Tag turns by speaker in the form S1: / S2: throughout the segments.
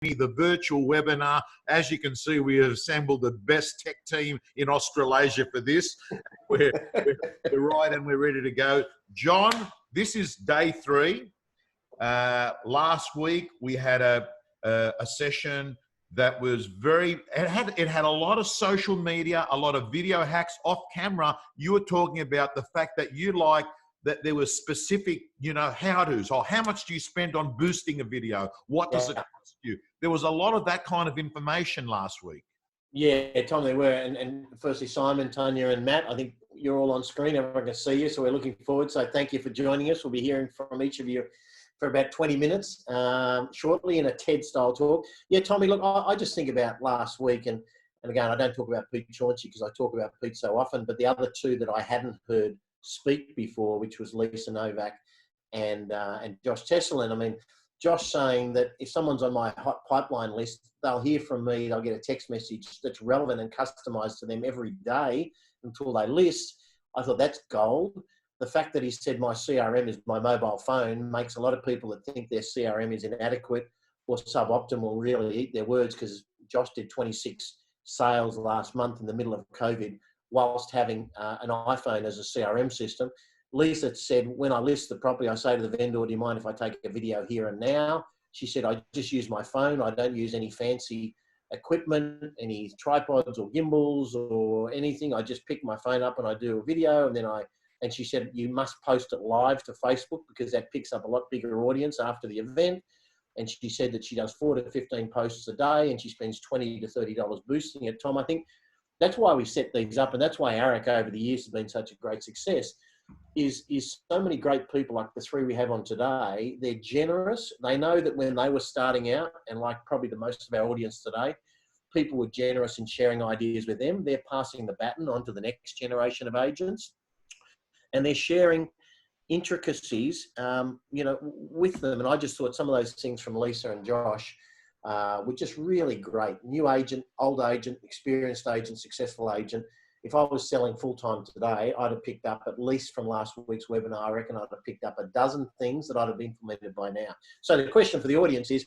S1: the virtual webinar. As you can see, we have assembled the best tech team in Australasia for this. We're right and we're ready to go. John, this is day 3. Last week we had a session that was it had a lot of social media, a lot of video hacks off camera. You were talking about the fact that you like that there was specific, how-tos, or how much do you spend on boosting a video? What does it cost you? There was a lot of that kind of information last week.
S2: Yeah, Tom, they were. And firstly, Simon, Tanya, and Matt, I think you're all on screen. Everyone can see you, so we're looking forward. So thank you for joining us. We'll be hearing from each of you for about 20 minutes shortly in a TED-style talk. Yeah, Tommy, look, I just think about last week, and again, I don't talk about Pete Chauncey because I talk about Pete so often, but the other two that I hadn't heard speak before, which was Lisa Novak and Josh Tesselin. I mean, Josh saying that if someone's on my hot pipeline list, they'll hear from me, they'll get a text message that's relevant and customized to them every day until they list. I thought that's gold. The fact that he said my CRM is my mobile phone makes a lot of people that think their CRM is inadequate or suboptimal really eat their words, because Josh did 26 sales last month in the middle of COVID whilst having an iPhone as a CRM system. Lisa said, when I list the property, I say to the vendor, do you mind if I take a video here and now? She said, I just use my phone. I don't use any fancy equipment, any tripods or gimbals or anything. I just pick my phone up and I do a video, and she said, you must post it live to Facebook because that picks up a lot bigger audience after the event. And she said that she does 4 to 15 posts a day and she spends $20 to $30 boosting it. Tom, I think that's why we set these up, and that's why AREC over the years has been such a great success, is so many great people like the 3 we have on today. They're generous. They know that when they were starting out, and like probably the most of our audience today, people were generous in sharing ideas with them. They're passing the baton on to the next generation of agents, and they're sharing intricacies, with them. And I just thought some of those things from Lisa and Josh were just really great. New agent, old agent, experienced agent, successful agent. If I was selling full-time today, I'd have picked up, at least from last week's webinar, I reckon I'd have picked up a dozen things that I'd have implemented by now. So the question for the audience is,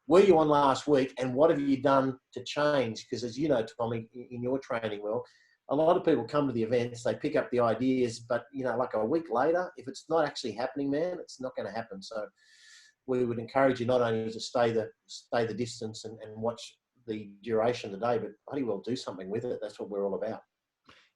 S2: were you on last week and what have you done to change? Because as you know, Tommy, in your training world, a lot of people come to the events, they pick up the ideas, but like a week later, if it's not actually happening, man, it's not going to happen. So we would encourage you not only to stay the distance and watch the duration of the day, but bloody well do something with it. That's what we're all about.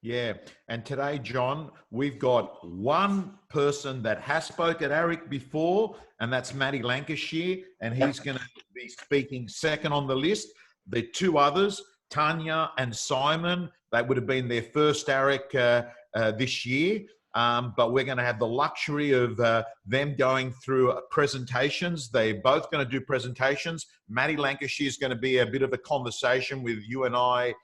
S1: Yeah, and today, John, we've got one person that has spoke at AREC before, and that's Matty Lancashire, and he's going to be speaking second on the list. The 2 others, Tanya and Simon, they would have been their first AREC this year, but we're going to have the luxury of them going through presentations. They're both going to do presentations. Matty Lancashire is going to be a bit of a conversation with you and I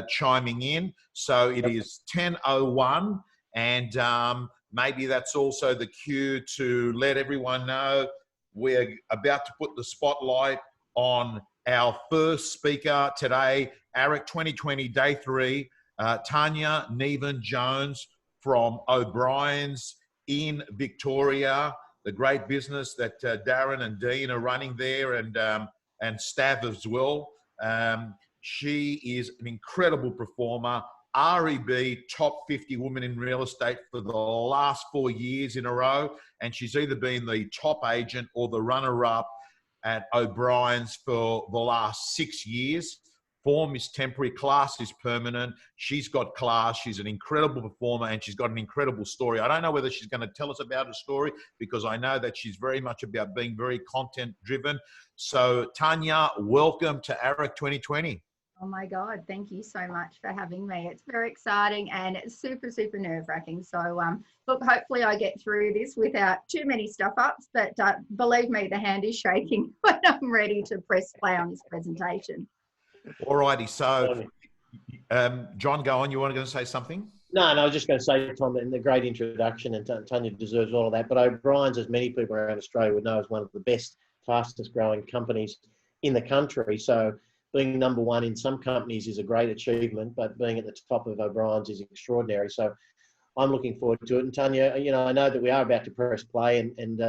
S1: chiming in. So it is 10:01, and maybe that's also the cue to let everyone know we're about to put the spotlight on our first speaker today, AREC 2020 Day 3, Tanja Neven-Jones from O'Brien's in Victoria, the great business that Darren and Dean are running there, and staff as well. She is an incredible performer, REB top 50 woman in real estate for the last 4 years in a row, and she's either been the top agent or the runner-up at O'Brien's for the last 6 years. Form is temporary, class is permanent. She's got class, she's an incredible performer, and she's got an incredible story. I don't know whether she's going to tell us about her story, because I know that she's very much about being very content-driven. So, Tanja, welcome to AREC 2020.
S3: Oh my God, thank you so much for having me. It's very exciting and it's super, super nerve-wracking. So look, hopefully I get through this without too many stuff-ups, but believe me, the hand is shaking when I'm ready to press play on this presentation.
S1: All righty, so John, go on. You want to say something?
S2: No, I was just going to say, Tom, in the great introduction, and Tanya deserves all of that, but O'Brien's, as many people around Australia would know, is one of the best, fastest growing companies in the country. So being number 1 in some companies is a great achievement, but being at the top of O'Brien's is extraordinary. So I'm looking forward to it. And Tanya, I know that we are about to press play, and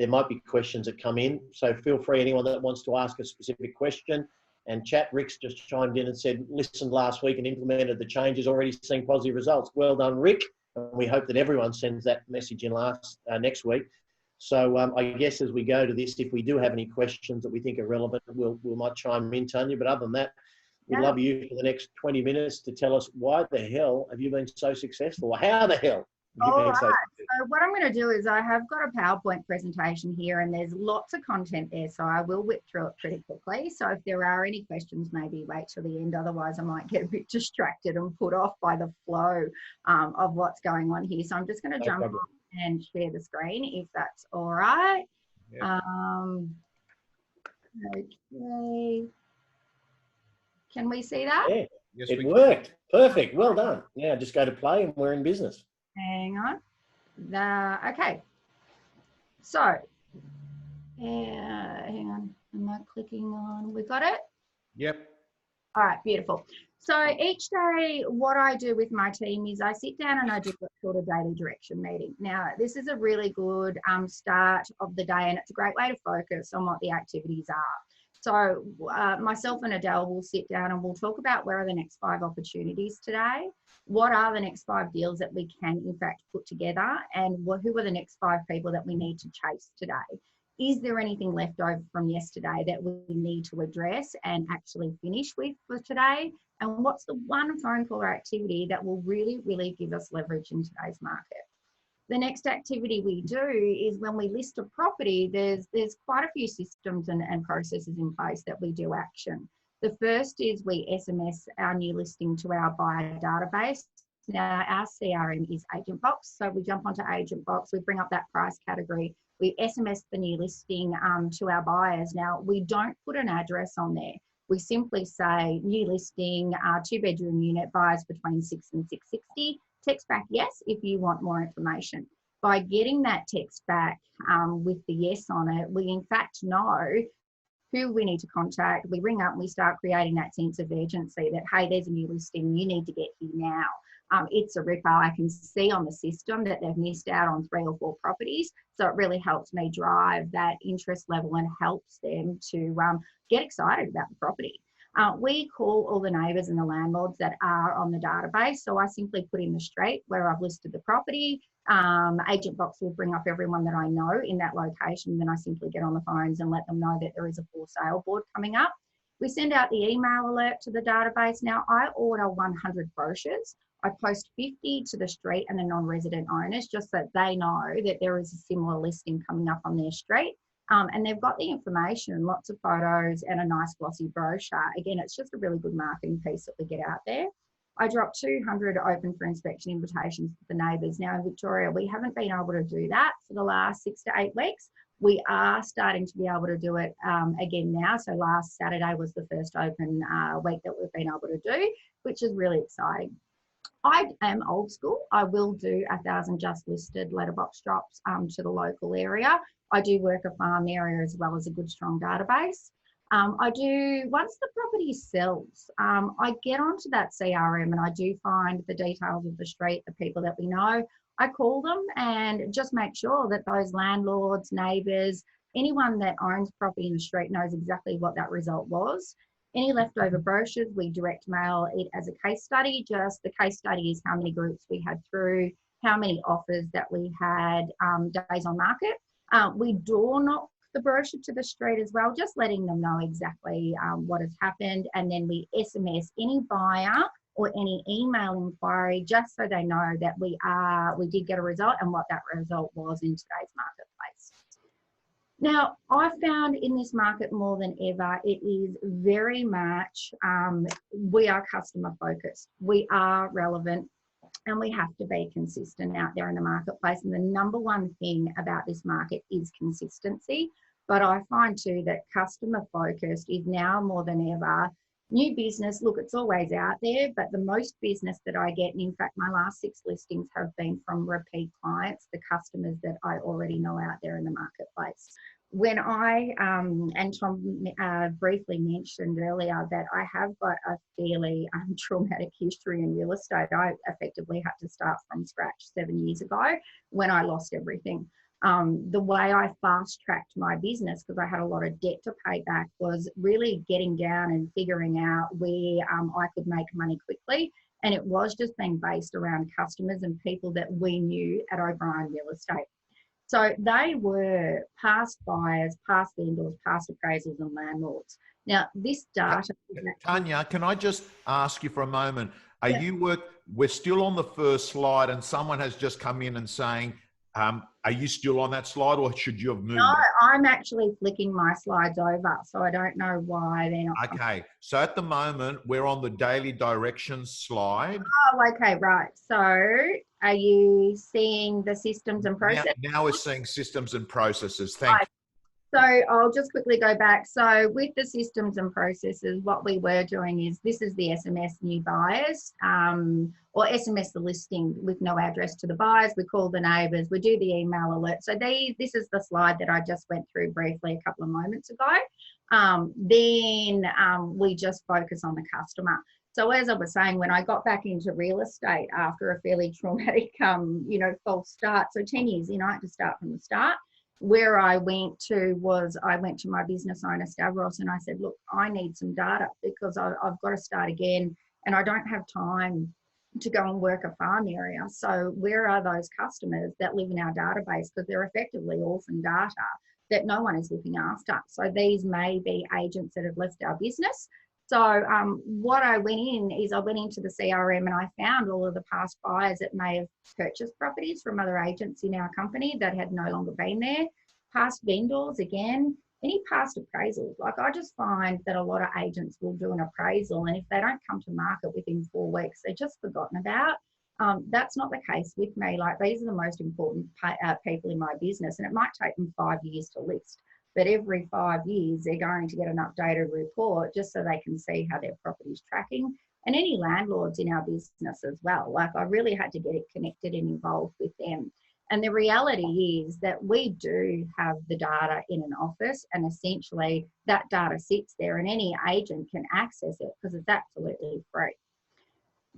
S2: there might be questions that come in. So feel free, anyone that wants to ask a specific question and chat. Rick's just chimed in and said, listened last week and implemented the changes, already seeing positive results. Well done, Rick. And we hope that everyone sends that message in next week. So I guess as we go to this, if we do have any questions that we think are relevant, we might chime in, Tanya. But other than that, we'd love you for the next 20 minutes to tell us why the hell have you been so successful? How the hell have you been so successful?
S3: So what I'm going to do is I have got a PowerPoint presentation here and there's lots of content there. So I will whip through it pretty quickly. So if there are any questions, maybe wait till the end. Otherwise, I might get a bit distracted and put off by the flow of what's going on here. So I'm just going to jump on and share the screen if that's all right.
S1: Yeah.
S3: Okay. Can we see that?
S2: Yeah,
S1: Yes,
S2: it worked. Perfect. Well done. Yeah, just go to play and we're in business.
S3: Hang on. Okay. So, hang on. Am I clicking on? We got it?
S1: Yep.
S3: All right, beautiful. So each day, what I do with my team is I sit down and I do what's called a daily direction meeting. Now, this is a really good start of the day and it's a great way to focus on what the activities are. So myself and Adele will sit down and we'll talk about where are the next 5 opportunities today, what are the next 5 deals that we can in fact put together, and who are the next 5 people that we need to chase today. Is there anything left over from yesterday that we need to address and actually finish with for today? And what's the one phone call or activity that will really, really give us leverage in today's market? The next activity we do is when we list a property, there's quite a few systems and processes in place that we do action. The first is we SMS our new listing to our buyer database. Now, our CRM is Agent Box. So we jump onto Agent Box, we bring up that price category, we SMS the new listing to our buyers. Now, we don't put an address on there. We simply say new listing, 2-bedroom unit, buyers between 6 and 660. Text back yes if you want more information. By getting that text back with the yes on it, we in fact know who we need to contact. We ring up and we start creating that sense of urgency that, hey, there's a new listing, you need to get here now. It's a ripper. I can see on the system that they've missed out on 3 or 4 properties. So it really helps me drive that interest level and helps them to get excited about the property. We call all the neighbours and the landlords that are on the database. So I simply put in the street where I've listed the property. Agent Box will bring up everyone that I know in that location. Then I simply get on the phones and let them know that there is a for sale board coming up. We send out the email alert to the database. Now I order 100 brochures. I post 50 to the street and the non-resident owners just so that they know that there is a similar listing coming up on their street. And they've got the information, lots of photos and a nice glossy brochure. Again, it's just a really good marketing piece that we get out there. I dropped 200 open for inspection invitations to the neighbours. Now in Victoria, we haven't been able to do that for the last 6 to 8 weeks. We are starting to be able to do it again now. So last Saturday was the first open week that we've been able to do, which is really exciting. I am old school. I will do 1,000 just listed letterbox drops to the local area. I do work a farm area as well as a good strong database. I do, once the property sells, I get onto that CRM and I do find the details of the street, the people that we know. I call them and just make sure that those landlords, neighbours, anyone that owns property in the street knows exactly what that result was. Any leftover brochures, we direct mail it as a case study. Just the case study is how many groups we had through, how many offers that we had, days on market. We door knock the brochure to the street as well, just letting them know exactly what has happened. And then we SMS any buyer or any email inquiry just so they know that we did get a result and what that result was in today's marketplace. Now, I found in this market more than ever, it is very much, we are customer focused, we are relevant, and we have to be consistent out there in the marketplace. And the number one thing about this market is consistency. But I find too that customer focused is now more than ever. New business, look, it's always out there, but the most business that I get, and in fact, my last 6 listings have been from repeat clients, the customers that I already know out there in the marketplace. When I, and Tom briefly mentioned earlier that I have got a fairly traumatic history in real estate. I effectively had to start from scratch 7 years ago when I lost everything. The way I fast-tracked my business, because I had a lot of debt to pay back, was really getting down and figuring out where I could make money quickly. And it was just being based around customers and people that we knew at O'Brien Real Estate. So they were past buyers, past vendors, past appraisals and landlords. Now, this data...
S1: Tanya, can I just ask you for a moment? We're still on the first slide and someone has just come in and saying, are you still on that slide or should you have moved?
S3: No, I'm actually flicking my slides over, so I don't know why they're not.
S1: Okay, so at the moment, we're on the daily directions slide.
S3: Oh, okay, right. So are you seeing the systems and processes?
S1: Now we're seeing systems and processes. Thank you.
S3: So I'll just quickly go back. So with the systems and processes, what we were doing is, this is the SMS new buyers, or SMS the listing with no address to the buyers. We call the neighbours, we do the email alert. So this is the slide that I just went through briefly a couple of moments ago. Then we just focus on the customer. So as I was saying, when I got back into real estate after a fairly traumatic, false start, so 10 years in, I had to start from the start. Where I went to my business owner, Stavros, and I said, look, I need some data because I've got to start again and I don't have time to go and work a farm area. So where are those customers that live in our database? Because they're effectively orphan data that no one is looking after. So these may be agents that have left our business. So what I went into the CRM and I found all of the past buyers that may have purchased properties from other agents in our company that had no longer been there, past vendors, again, any past appraisals. Like, I just find that a lot of agents will do an appraisal and if they don't come to market within 4 weeks, they're just forgotten about. That's not the case with me. Like, these are the most important people in my business, and it might take them 5 years to list. But every 5 years, they're going to get an updated report just so they can see how their property's tracking. And any landlords in our business as well. Like, I really had to get it connected and involved with them. And the reality is that we do have the data in an office, and essentially that data sits there and any agent can access it because it's absolutely free.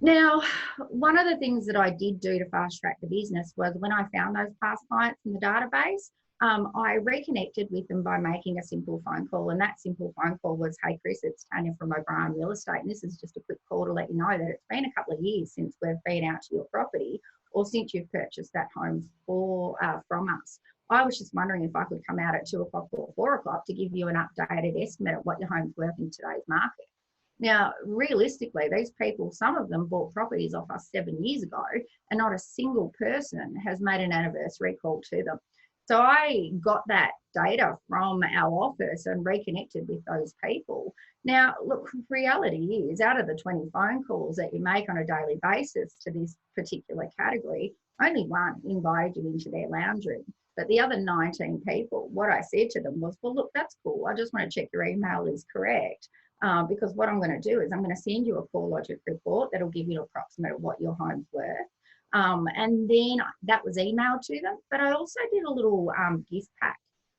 S3: Now, one of the things that I did do to fast track the business was, when I found those past clients in the database, I reconnected with them by making a simple phone call. And that simple phone call was, hey, Chris, it's Tanya from O'Brien Real Estate. And this is just a quick call to let you know that it's been a couple of years since we've been out to your property or since you've purchased that home from us. I was just wondering if I could come out at 2 o'clock or 4 o'clock to give you an updated estimate of what your home's worth in today's market. Now, realistically, these people, some of them bought properties off us 7 years ago, and not a single person has made an anniversary call to them. So I got that data from our office and reconnected with those people. Now, look, reality is, out of the 20 phone calls that you make on a daily basis to this particular category, only one invited you into their lounge room. But the other 19 people, what I said to them was, well, look, that's cool. I just want to check your email is correct. Because what I'm going to do is I'm going to send you a CoreLogic report that'll give you an approximate of what your home's worth. And then that was emailed to them. But I also did a little gift pack.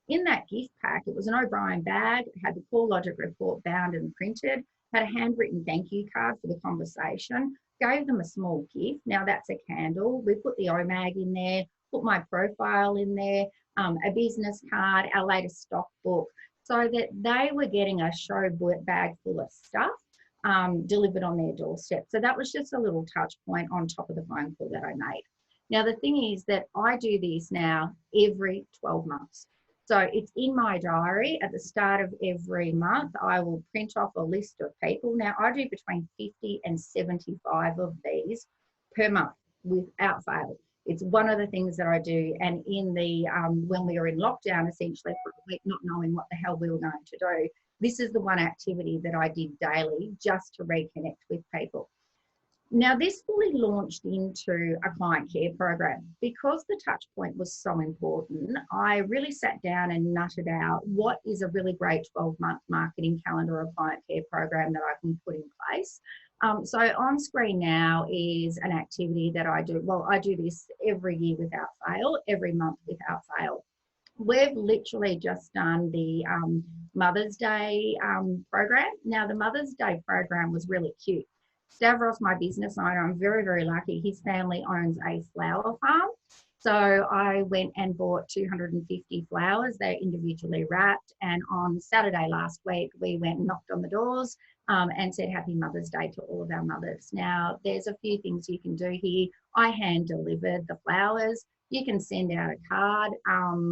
S3: In that gift pack, it was an O'Brien bag, it had the CoreLogic report bound and printed, had a handwritten thank you card for the conversation, gave them a small gift. Now that's a candle. We put the OMAG in there, put my profile in there, a business card, our latest stock book, so that they were getting a show bag full of stuff delivered on their doorstep. So that was just a little touch point on top of the phone call that I made. Now, the thing is that I do this now every 12 months. So it's in my diary. At the start of every month, I will print off a list of people. Now, I do between 50 and 75 of these per month without fail. It's one of the things that I do. And in the when we were in lockdown, essentially for a week, not knowing what the hell we were going to do, this is the one activity that I did daily just to reconnect with people. Now, this fully launched into a client care program. Because the touch point was so important, I really sat down and nutted out what is a really great 12-month marketing calendar or client care program that I can put in place. So on screen now is an activity that I do. Well, I do this every year without fail, every month without fail. We've literally just done the Mother's Day program. Now, the Mother's Day program was really cute. Stavros, my business owner, I'm very, very lucky. His family owns a flower farm. So I went and bought 250 flowers. They're individually wrapped. And on Saturday last week, we went and knocked on the doors and said Happy Mother's Day to all of our mothers. Now, there's a few things you can do here. I hand delivered the flowers. You can send out a card.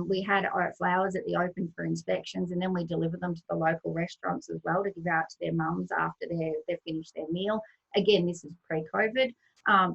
S3: We had our flowers at the open for inspections, and then we deliver them to the local restaurants as well to give out to their mums after they've finished their meal. Again, this is pre-COVID.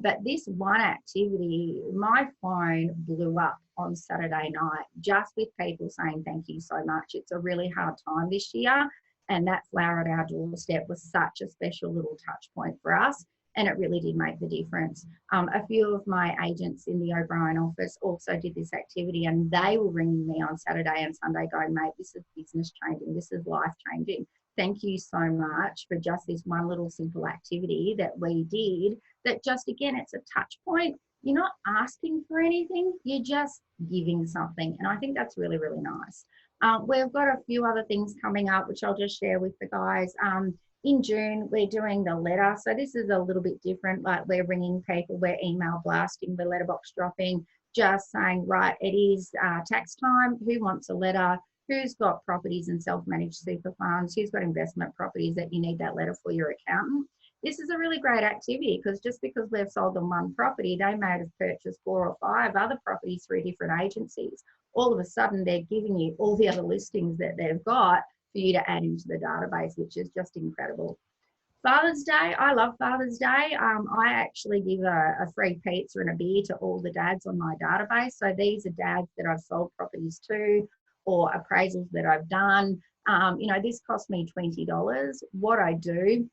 S3: But this one activity, my phone blew up on Saturday night just with people saying thank you so much. It's a really hard time this year, and that flower at our doorstep was such a special little touch point for us, and it really did make the difference. A few of my agents in the O'Brien office also did this activity, and they were ringing me on Saturday and Sunday going, mate, this is business changing, this is life changing. Thank you so much for just this one little simple activity that we did that just, again, it's a touch point. You're not asking for anything, you're just giving something. And I think that's really, really nice. We've got a few other things coming up, which I'll just share with the guys. In June, we're doing the letter. So this is a little bit different. Like we're ringing people, we're email blasting, we're letterbox dropping, just saying, right, it is tax time. Who wants a letter? Who's got properties and self-managed super funds? Who's got investment properties that you need that letter for your accountant? This is a really great activity because just because we've sold them one property, they may have purchased 4 or 5 other properties through different agencies. All of a sudden, they're giving you all the other listings that they've got for you to add into the database, which is just incredible. Father's Day, I love Father's Day. I actually give a free pizza and a beer to all the dads on my database. So these are dads that I've sold properties to or appraisals that I've done. You know, this cost me $20. What I do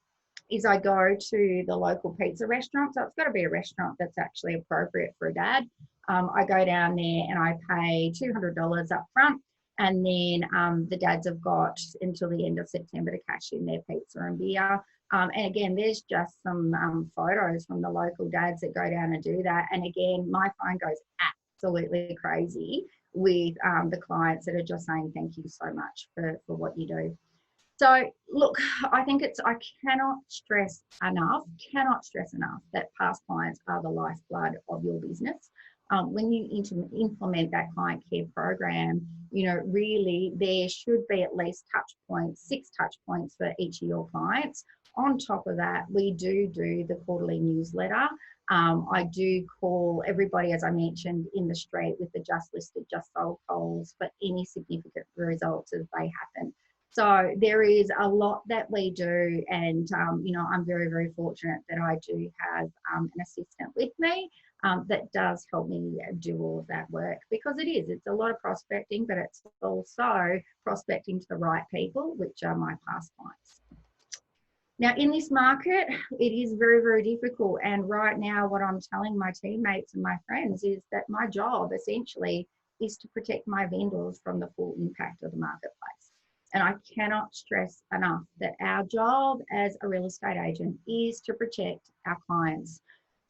S3: is I go to the local pizza restaurant. So it's got to be a restaurant that's actually appropriate for a dad. I go down there and I pay $200 up front. And then the dads have got until the end of September to cash in their pizza and beer. And again, there's just some photos from the local dads that go down and do that. And again, my phone goes absolutely crazy with the clients that are just saying thank you so much for what you do. So look, I think I cannot stress enough that past clients are the lifeblood of your business. When you implement that client care program, you know, really there should be at least 6 touch points for each of your clients. On top of that, we do the quarterly newsletter. I do call everybody, as I mentioned, in the street with the just listed, just sold calls for any significant results as they happen. So there is a lot that we do, and you know, I'm very, very fortunate that I do have an assistant with me that does help me do all of that work, because it's a lot of prospecting, but it's also prospecting to the right people, which are my past clients. Now, in this market, it is very, very difficult. And right now, what I'm telling my teammates and my friends is that my job essentially is to protect my vendors from the full impact of the marketplace. And I cannot stress enough that our job as a real estate agent is to protect our clients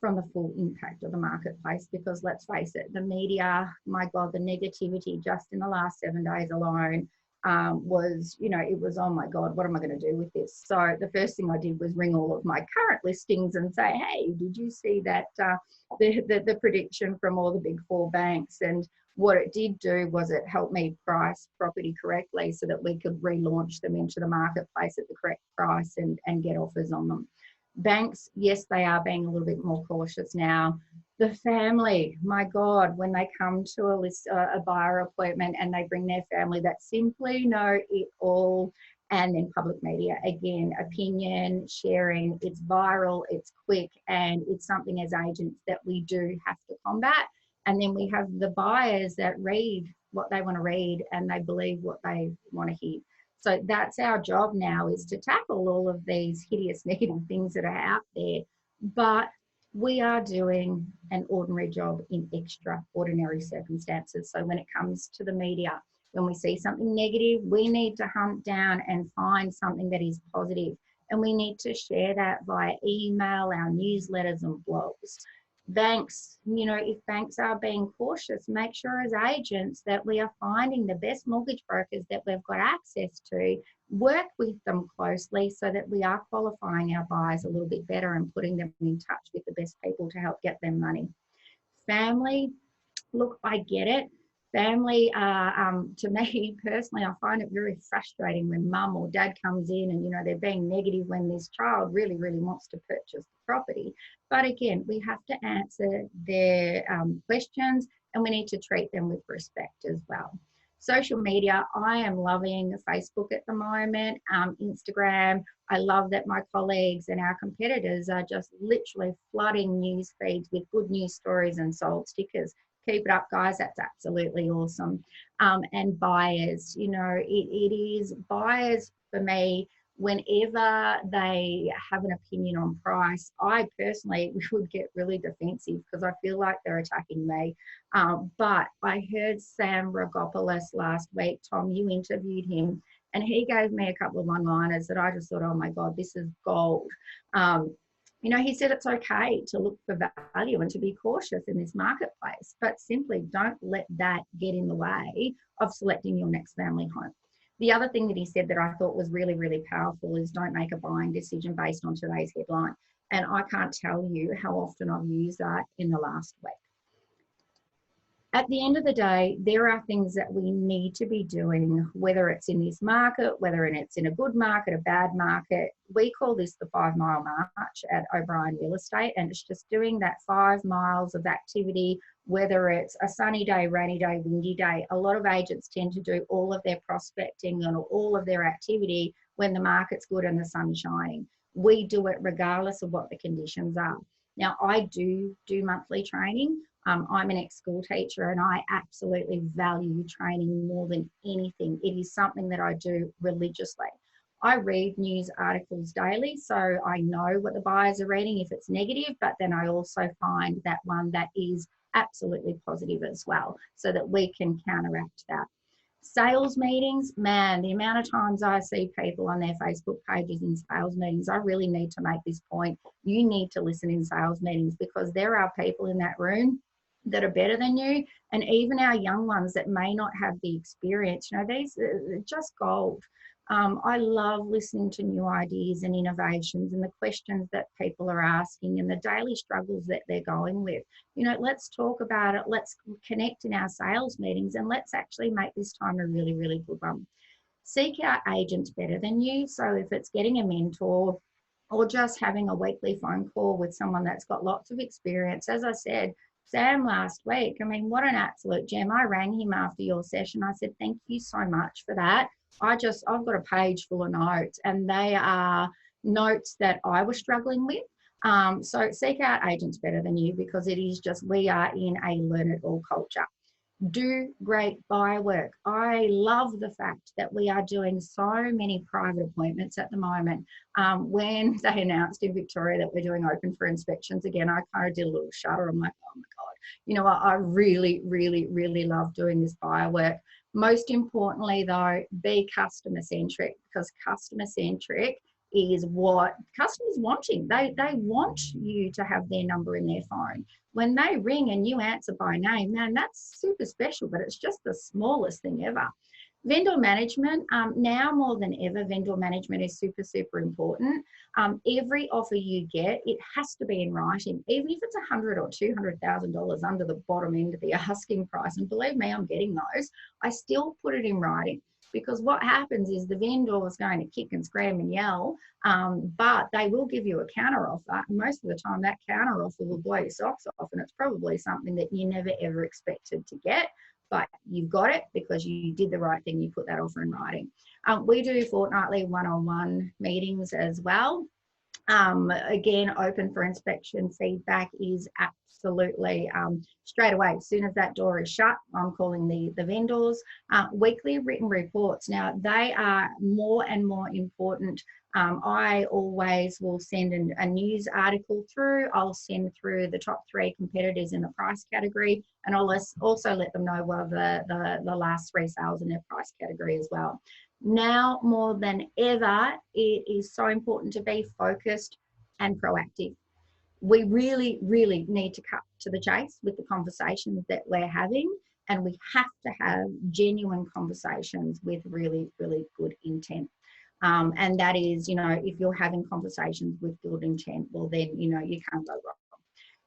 S3: from the full impact of the marketplace, because let's face it, the media, my God, the negativity just in the last 7 days alone was, you know, it was, oh my God, what am I going to do with this? So the first thing I did was ring all of my current listings and say, hey, did you see that the prediction from all the big 4 banks? And what it did do was it helped me price property correctly so that we could relaunch them into the marketplace at the correct price and get offers on them. Banks, yes, they are being a little bit more cautious now. The family, my God, when they come to a buyer appointment and they bring their family that simply know it all, and then public media, again, opinion, sharing, it's viral, it's quick, and it's something as agents that we do have to combat. And then we have the buyers that read what they want to read and they believe what they want to hear. So that's our job now, is to tackle all of these hideous negative things that are out there. But we are doing an ordinary job in extraordinary circumstances. So when it comes to the media, when we see something negative, we need to hunt down and find something that is positive. And we need to share that via email, our newsletters and blogs. Banks, you know, if banks are being cautious, make sure as agents that we are finding the best mortgage brokers that we've got access to, work with them closely so that we are qualifying our buyers a little bit better and putting them in touch with the best people to help get them money. Family, look, I get it. Family, to me personally, I find it very frustrating when mum or dad comes in and, you know, they're being negative when this child really, really wants to purchase the property. But again, we have to answer their questions, and we need to treat them with respect as well. Social media, I am loving Facebook at the moment, Instagram. I love that my colleagues and our competitors are just literally flooding news feeds with good news stories and sold stickers. Keep it up, guys. That's absolutely awesome. And buyers, you know, it is buyers for me. Whenever they have an opinion on price, I personally would get really defensive because I feel like they're attacking me. But I heard Sam Rogopoulos last week. Tom, you interviewed him, and he gave me a couple of one-liners that I just thought, oh my God, this is gold. You know, he said it's okay to look for value and to be cautious in this marketplace, but simply don't let that get in the way of selecting your next family home. The other thing that he said that I thought was really, really powerful is don't make a buying decision based on today's headline. And I can't tell you how often I've used that in the last week. At the end of the day, there are things that we need to be doing, whether it's in this market, whether it's in a good market, a bad market. We call this the 5 mile march at O'Brien Real Estate, and it's just doing that 5 miles of activity, whether it's a sunny day, rainy day, windy day. A lot of agents tend to do all of their prospecting and all of their activity when the market's good and the sun's shining. We do it regardless of what the conditions are. Now, I do monthly training. I'm an ex-school teacher and I absolutely value training more than anything. It is something that I do religiously. I read news articles daily, so I know what the buyers are reading if it's negative, but then I also find that one that is absolutely positive as well, so that we can counteract that. Sales meetings, man, the amount of times I see people on their Facebook pages in sales meetings, I really need to make this point. You need to listen in sales meetings because there are people in that room that are better than you, and even our young ones that may not have the experience. You know, these are just gold. I love listening to new ideas and innovations and the questions that people are asking and the daily struggles that they're going with. You know, let's talk about it. Let's connect in our sales meetings and let's actually make this time a really, really good one. Seek out agents better than you. So if it's getting a mentor or just having a weekly phone call with someone that's got lots of experience, as I said, Sam last week, I mean, what an absolute gem. I rang him after your session. I said, thank you so much for that. I've got a page full of notes, and they are notes that I was struggling with. So seek out agents better than you, because it is just, we are in a learn it all culture. Do great buyer work. I love the fact that we are doing so many private appointments at the moment. When they announced in Victoria that we're doing open for inspections again, I kind of did a little shudder. I'm like, oh my God, you know, I really, really, really love doing this buyer work. Most importantly though, be customer centric, because customer centric is what customers wanting. They want you to have their number in their phone. When they ring and you answer by name, man, that's super special, but it's just the smallest thing ever. Vendor management, now more than ever, vendor management is super, super important. Every offer you get, it has to be in writing, even if it's $100,000 or $200,000 under the bottom end of the asking price. And believe me, I'm getting those. I still put it in writing, because what happens is the vendor is going to kick and scream and yell, but they will give you a counter offer. And most of the time that counter offer will blow your socks off, and it's probably something that you never ever expected to get, but you've got it because you did the right thing. You put that offer in writing. We do fortnightly one-on-one meetings as well. Again, open for inspection. Feedback is absolutely straight away. As soon as that door is shut, I'm calling the vendors. Weekly written reports. Now, they are more and more important. I always will send a news article through. I'll send through the top 3 competitors in the price category, and I'll also let them know what the last 3 sales in their price category as well. Now more than ever, it is so important to be focused and proactive. We really, really need to cut to the chase with the conversations that we're having, and we have to have genuine conversations with really, really good intent. And that is, you know, if you're having conversations with good intent, well then, you know, you can't go wrong.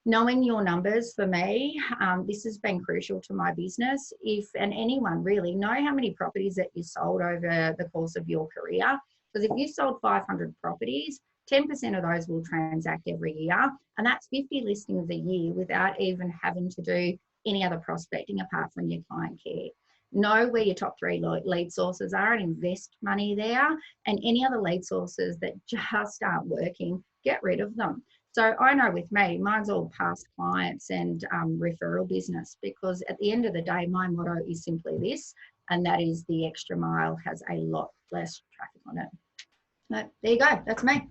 S3: knowing your numbers for me, this has been crucial to my business. And anyone really, know how many properties that you sold over the course of your career. Because if you sold 500 properties, 10% of those will transact every year. And that's 50 listings a year without even having to do any other prospecting apart from your client care. Know where your top 3 lead sources are and invest money there. And any other lead sources that just aren't working, get rid of them. So I know with me, mine's all past clients and referral business, because at the end of the day, my motto is simply this, and that is the extra mile has a lot less traffic on it. So there you go. That's me.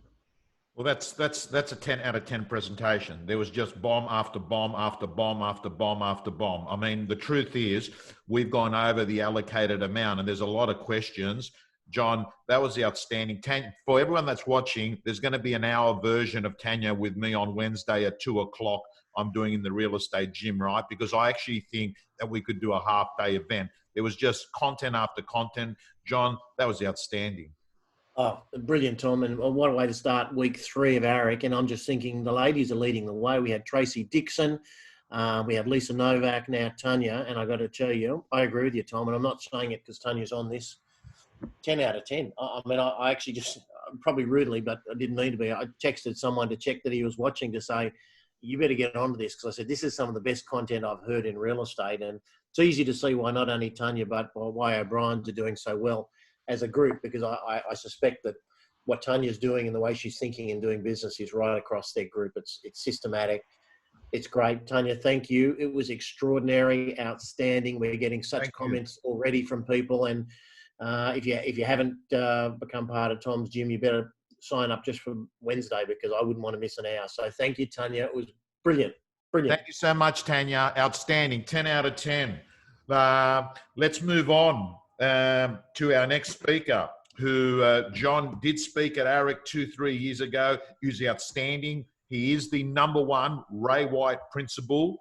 S1: Well, that's a 10 out of 10 presentation. There was just bomb after bomb after bomb after bomb after bomb. I mean, the truth is we've gone over the allocated amount and there's a lot of questions. John, that was outstanding. For everyone that's watching, there's going to be an hour version of Tanya with me on Wednesday at 2 o'clock. I'm doing in the real estate gym, right? Because I actually think that we could do a half-day event. There was just content after content. John, that was outstanding.
S2: Oh, brilliant, Tom. And what a way to start week 3 of AREC. And I'm just thinking the ladies are leading the way. We had Tracy Dixon. We have Lisa Novak, now Tanya. And I got to tell you, I agree with you, Tom. And I'm not saying it because Tanya's on this. 10 out of 10. I mean, I actually just, probably rudely, but I didn't mean to be. I texted someone to check that he was watching to say, you better get onto this, because I said, this is some of the best content I've heard in real estate. And it's easy to see why not only Tanya, but why O'Brien's are doing so well as a group, because I suspect that what Tanya's doing and the way she's thinking and doing business is right across their group. It's systematic. It's great. Tanya, thank you. It was extraordinary, outstanding. We're getting such comments already from people. And if you haven't become part of Tom's gym, you better sign up just for Wednesday, because I wouldn't want to miss an hour. So thank you, Tanya. It was brilliant. Brilliant.
S1: Thank you so much, Tanya. Outstanding. 10 out of 10. Let's move on to our next speaker, who John did speak at AREC 2-3 years ago. He was outstanding. He is the #1 Ray White principal,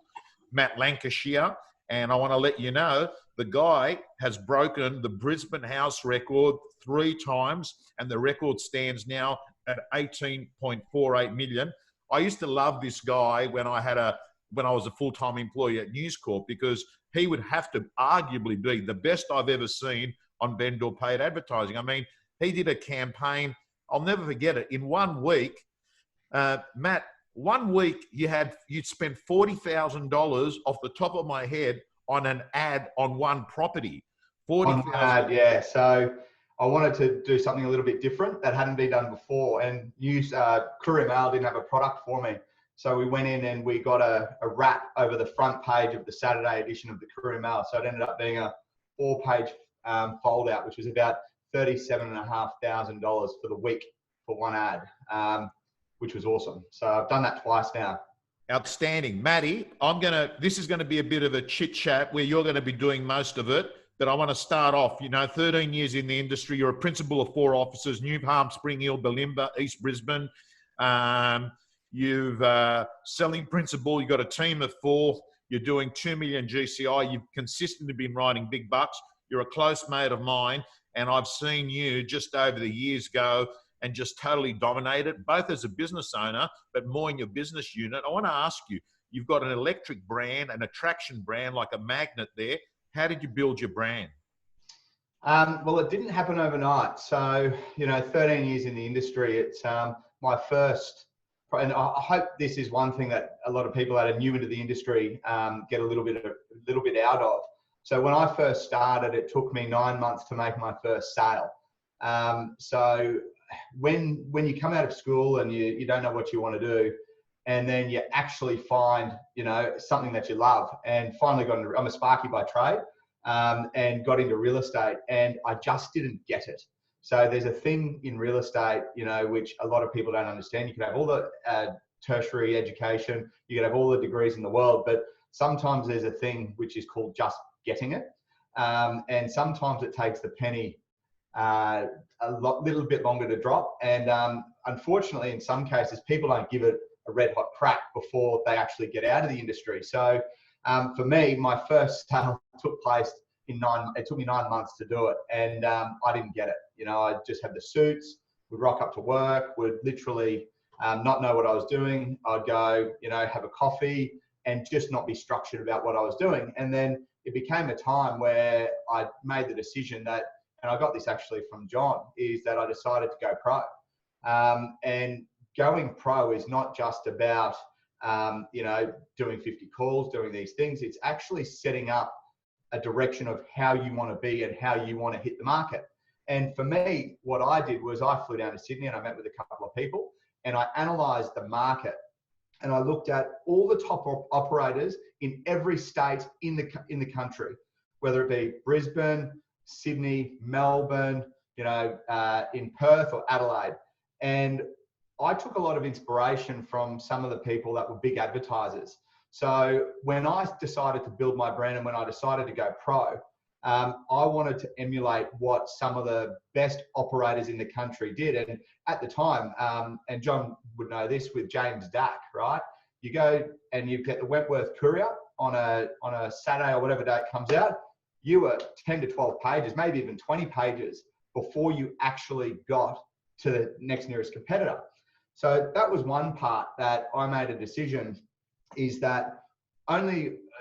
S1: Matt Lancashire. And I want to let you know, the guy has broken the Brisbane house record 3 times, and the record stands now at 18.48 million. I used to love this guy when I was a full-time employee at News Corp, because he would have to arguably be the best I've ever seen on vendor paid advertising. I mean, he did a campaign, I'll never forget it, in 1 week. Matt, 1 week you'd spent $40,000 off the top of my head on an ad on one property. 40,000.
S4: Yeah. So I wanted to do something a little bit different that hadn't been done before, and Courier Mail didn't have a product for me. So we went in and we got a wrap over the front page of the Saturday edition of the Courier Mail. So it ended up being a 4-page fold out, which was about $37,500 for the week for one ad, which was awesome. So I've done that twice now.
S1: Outstanding. Matty, this is going to be a bit of a chit chat where you're going to be doing most of it, but I want to start off, 13 years in the industry. You're a principal of 4 offices, New Palm, Spring Hill, Bulimba, East Brisbane. You've selling principal. You've got a team of 4. You're doing 2 million GCI. You've consistently been writing big bucks. You're a close mate of mine, and I've seen you just over the years go and just totally dominate it, both as a business owner, but more in your business unit. I want to ask you, you've got an electric brand, an attraction brand, like a magnet there. How did you build your brand?
S4: Well, it didn't happen overnight. So, 13 years in the industry, it's my first, and I hope this is one thing that a lot of people that are new into the industry get a little bit out of. So when I first started, it took me 9 months to make my first sale. So when you come out of school and you don't know what you want to do, and then you actually find, something that you love, and finally I'm a Sparky by trade, and got into real estate, and I just didn't get it. So there's a thing in real estate, which a lot of people don't understand. You can have all the tertiary education, you can have all the degrees in the world, but sometimes there's a thing which is called just getting it. And sometimes it takes the penny little bit longer to drop. And unfortunately, in some cases, people don't give it a red hot crack before they actually get out of the industry. So for me, my first sale took place it took me 9 months to do it. And I didn't get it. I just had the suits, would rock up to work, would literally not know what I was doing. I'd go, you know, have a coffee and just not be structured about what I was doing. And then it became a time where I made the decision that, and I got this actually from John, is that I decided to go pro. And going pro is not just about, you know, doing 50 calls, doing these things. It's actually setting up a direction of how you want to be and how you want to hit the market. And for me, what I did was I flew down to Sydney and I met with a couple of people and I analysed the market and I looked at all the top operators in every state in the country, whether it be Brisbane, Sydney, Melbourne, you know, in Perth or Adelaide. And I took a lot of inspiration from some of the people that were big advertisers. So when I decided to build my brand and when I decided to go pro, I wanted to emulate what some of the best operators in the country did. And at the time, and John would know this with James Dack, right? You go and you get the Wentworth Courier on a Saturday or whatever day it comes out, you were 10 to 12 pages, maybe even 20 pages before you actually got to the next nearest competitor. So that was one part that I made a decision, is that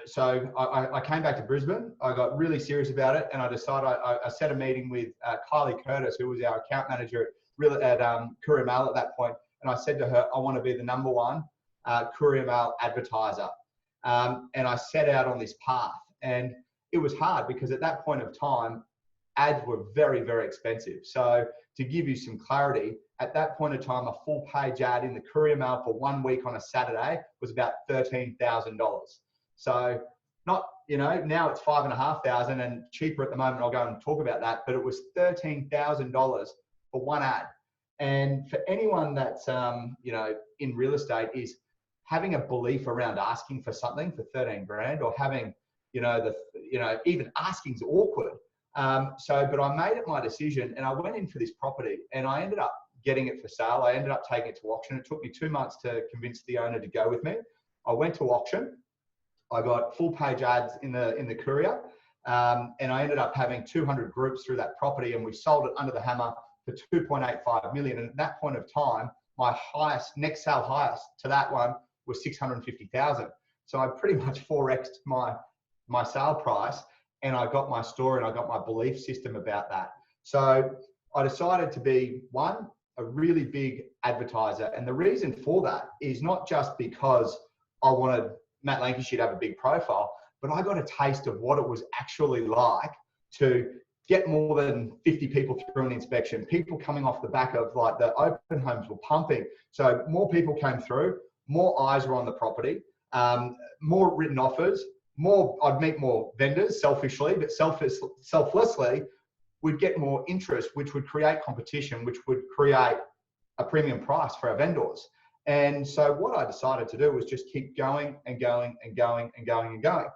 S4: so I came back to Brisbane, I got really serious about it, and I decided I set a meeting with Kylie Curtis, who was our account manager at Courier Mail at that point, and I said to her, I want to be the #1 Courier Mail advertiser. And I set out on this path, and it was hard because at that point of time, ads were very, very expensive. So to give you some clarity, at that point of time, a full page ad in the Courier Mail for 1 week on a Saturday was about $13,000. So not, you know, now it's $5,500 and cheaper at the moment. I'll go and talk about that, but it was $13,000 for one ad. And for anyone that's, you know, in real estate, is having a belief around asking for something for 13 grand, or having, you know, even asking's awkward. But I made it my decision and I went in for this property and I ended up getting it for sale. I ended up taking it to auction. It took me 2 months to convince the owner to go with me. I went to auction. I got full page ads in the Courier, and I ended up having 200 groups through that property, and we sold it under the hammer for 2.85 million. And at that point of time, my next sale highest to that one was 650,000. So I pretty much 4x'd my sale price, and I got my story and I got my belief system about that. So I decided to be a really big advertiser. And the reason for that is not just because I wanted Matt Lancashire to have a big profile, but I got a taste of what it was actually like to get more than 50 people through an inspection, people coming off the back of, like, the open homes were pumping. So more people came through, more eyes were on the property, more written offers, I'd meet more vendors selfishly, but selflessly, we'd get more interest, which would create competition, which would create a premium price for our vendors. And so what I decided to do was just keep going and going and going and going and going.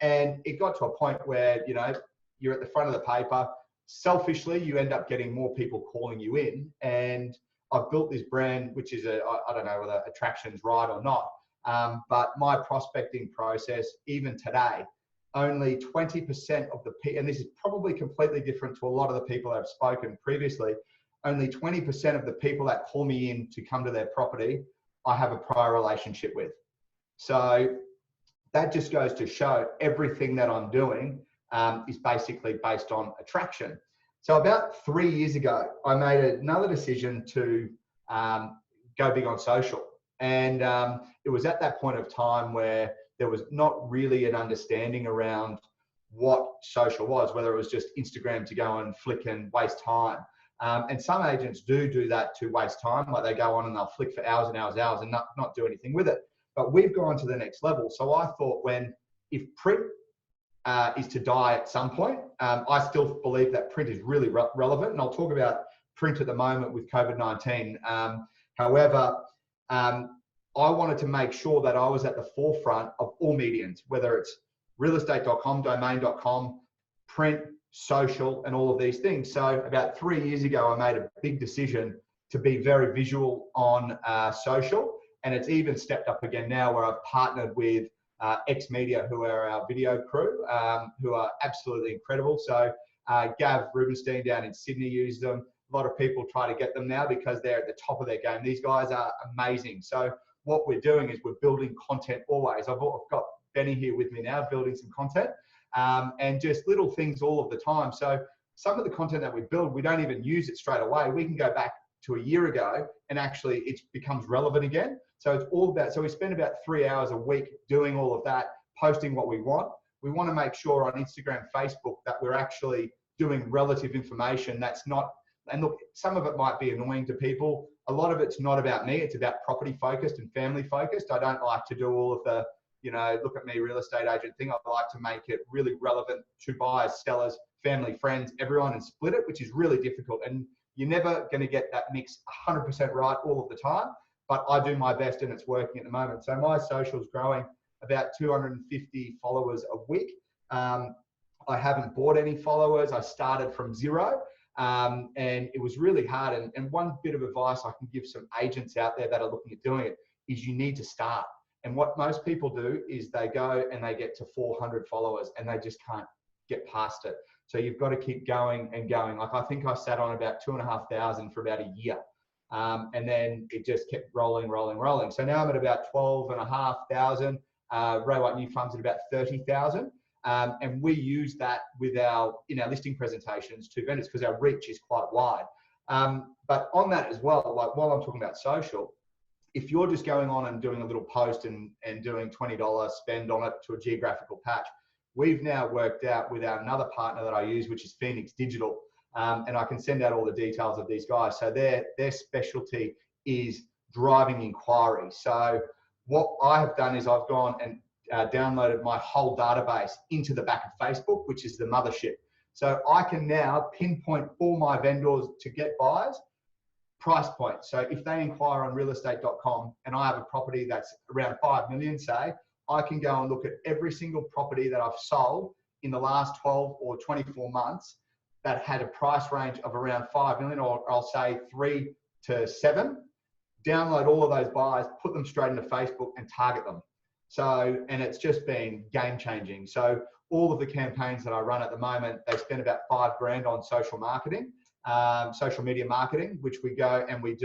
S4: And it got to a point where, you know, you're at the front of the paper. Selfishly, you end up getting more people calling you in. And I've built this brand, which is I don't know whether attraction's right or not, but my prospecting process, even today, only 20% of the people, and this is probably completely different to a lot of the people I've spoken previously, only 20% of the people that call me in to come to their property, I have a prior relationship with. So that just goes to show everything that I'm doing is basically based on attraction. So about 3 years ago, I made another decision to go big on social. And it was at that point of time where there was not really an understanding around what social was, whether it was just Instagram to go and flick and waste time. And some agents do that to waste time, like they go on and they'll flick for hours and hours and hours and not do anything with it. But we've gone to the next level. So I thought, if print is to die at some point, I still believe that print is really relevant. And I'll talk about print at the moment with COVID-19. However, I wanted to make sure that I was at the forefront of all mediums, whether it's realestate.com, domain.com, print, social, and all of these things. So about 3 years ago, I made a big decision to be very visual on social. And it's even stepped up again now, where I've partnered with X Media, who are our video crew, who are absolutely incredible. So Gav Rubenstein down in Sydney used them. A lot of people try to get them now because they're at the top of their game. These guys are amazing. So what we're doing is we're building content always. I've got Benny here with me now, building some content, and just little things all of the time. So some of the content that we build, we don't even use it straight away. We can go back to a year ago and actually it becomes relevant again. So it's all about, so we spend about 3 hours a week doing all of that, posting what we want. We want to make sure on Instagram, Facebook that we're actually doing relative information that's not, and look, some of it might be annoying to people. A lot of it's not about me. It's about property focused and family focused. I don't like to do all of the, you know, look at me, real estate agent thing. I like to make it really relevant to buyers, sellers, family, friends, everyone, and split it, which is really difficult. And you're never going to get that mix 100% right all of the time, but I do my best and it's working at the moment. So my social's growing about 250 followers a week. I haven't bought any followers. I started from zero. And it was really hard. And one bit of advice I can give some agents out there that are looking at doing it is you need to start. And what most people do is they go and they get to 400 followers and they just can't get past it. So you've got to keep going and going. Like I think I sat on about 2,500 for about a year. And then it just kept rolling. So now I'm at about 12,500. Ray White New Fund's at about 30,000. And we use that in our listing presentations to vendors because our reach is quite wide. But on that as well, like while I'm talking about social, if you're just going on and doing a little post and doing $20 spend on it to a geographical patch, we've now worked out with another partner that I use, which is Phoenix Digital. And I can send out all the details of these guys. So their specialty is driving inquiry. So what I have done is I've gone and downloaded my whole database into the back of Facebook, which is the mothership. So I can now pinpoint all my vendors to get buyers, price point. So if they inquire on realestate.com and I have a property that's around 5 million, say, I can go and look at every single property that I've sold in the last 12 or 24 months that had a price range of around 5 million, or I'll say 3 to 7, download all of those buyers, put them straight into Facebook and target them. So, and it's just been game changing. So all of the campaigns that I run at the moment, they spend about $5,000 on social marketing, social media marketing, which we go and we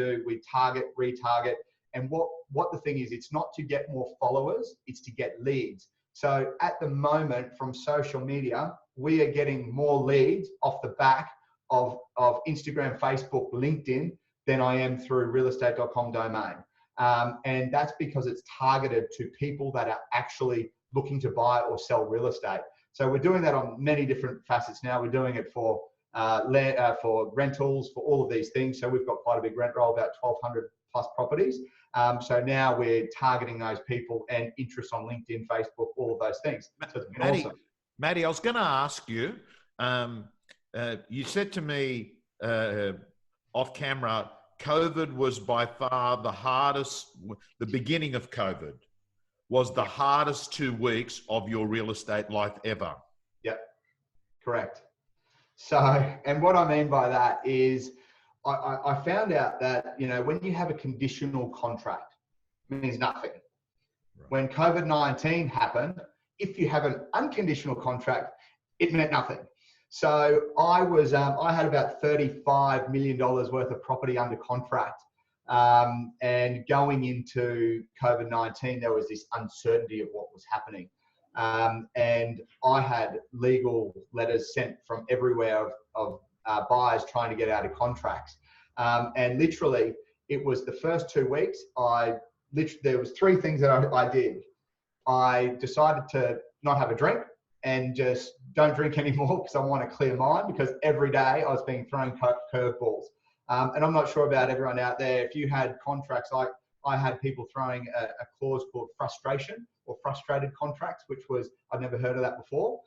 S4: target, retarget. And what the thing is, it's not to get more followers, it's to get leads. So at the moment from social media, we are getting more leads off the back of Instagram, Facebook, LinkedIn than I am through realestate.com domain. And that's because it's targeted to people that are actually looking to buy or sell real estate. So we're doing that on many different facets now. We're doing it for rentals, for all of these things. So we've got quite a big rent roll, about 1,200 plus properties. So now we're targeting those people and interest on LinkedIn, Facebook, all of those things. So it's been awesome.
S1: Matty, I was going to ask you, you said to me off camera, COVID was by far the hardest, the beginning of COVID was the hardest 2 weeks of your real estate life ever.
S4: Yep, correct. So, and what I mean by that is I found out that, you know, when you have a conditional contract, it means nothing. Right. When COVID-19 happened, if you have an unconditional contract, it meant nothing. So I had about $35 million worth of property under contract. And going into COVID-19, there was this uncertainty of what was happening. And I had legal letters sent from everywhere of buyers trying to get out of contracts. And literally, it was the first 2 weeks, there was 3 things that I did. I decided to not have a drink and just don't drink anymore because I want a clear mind, because every day I was being thrown curveballs. And I'm not sure about everyone out there. If you had contracts, like I had people throwing a clause called frustration or frustrated contracts, which was, I've never heard of that before.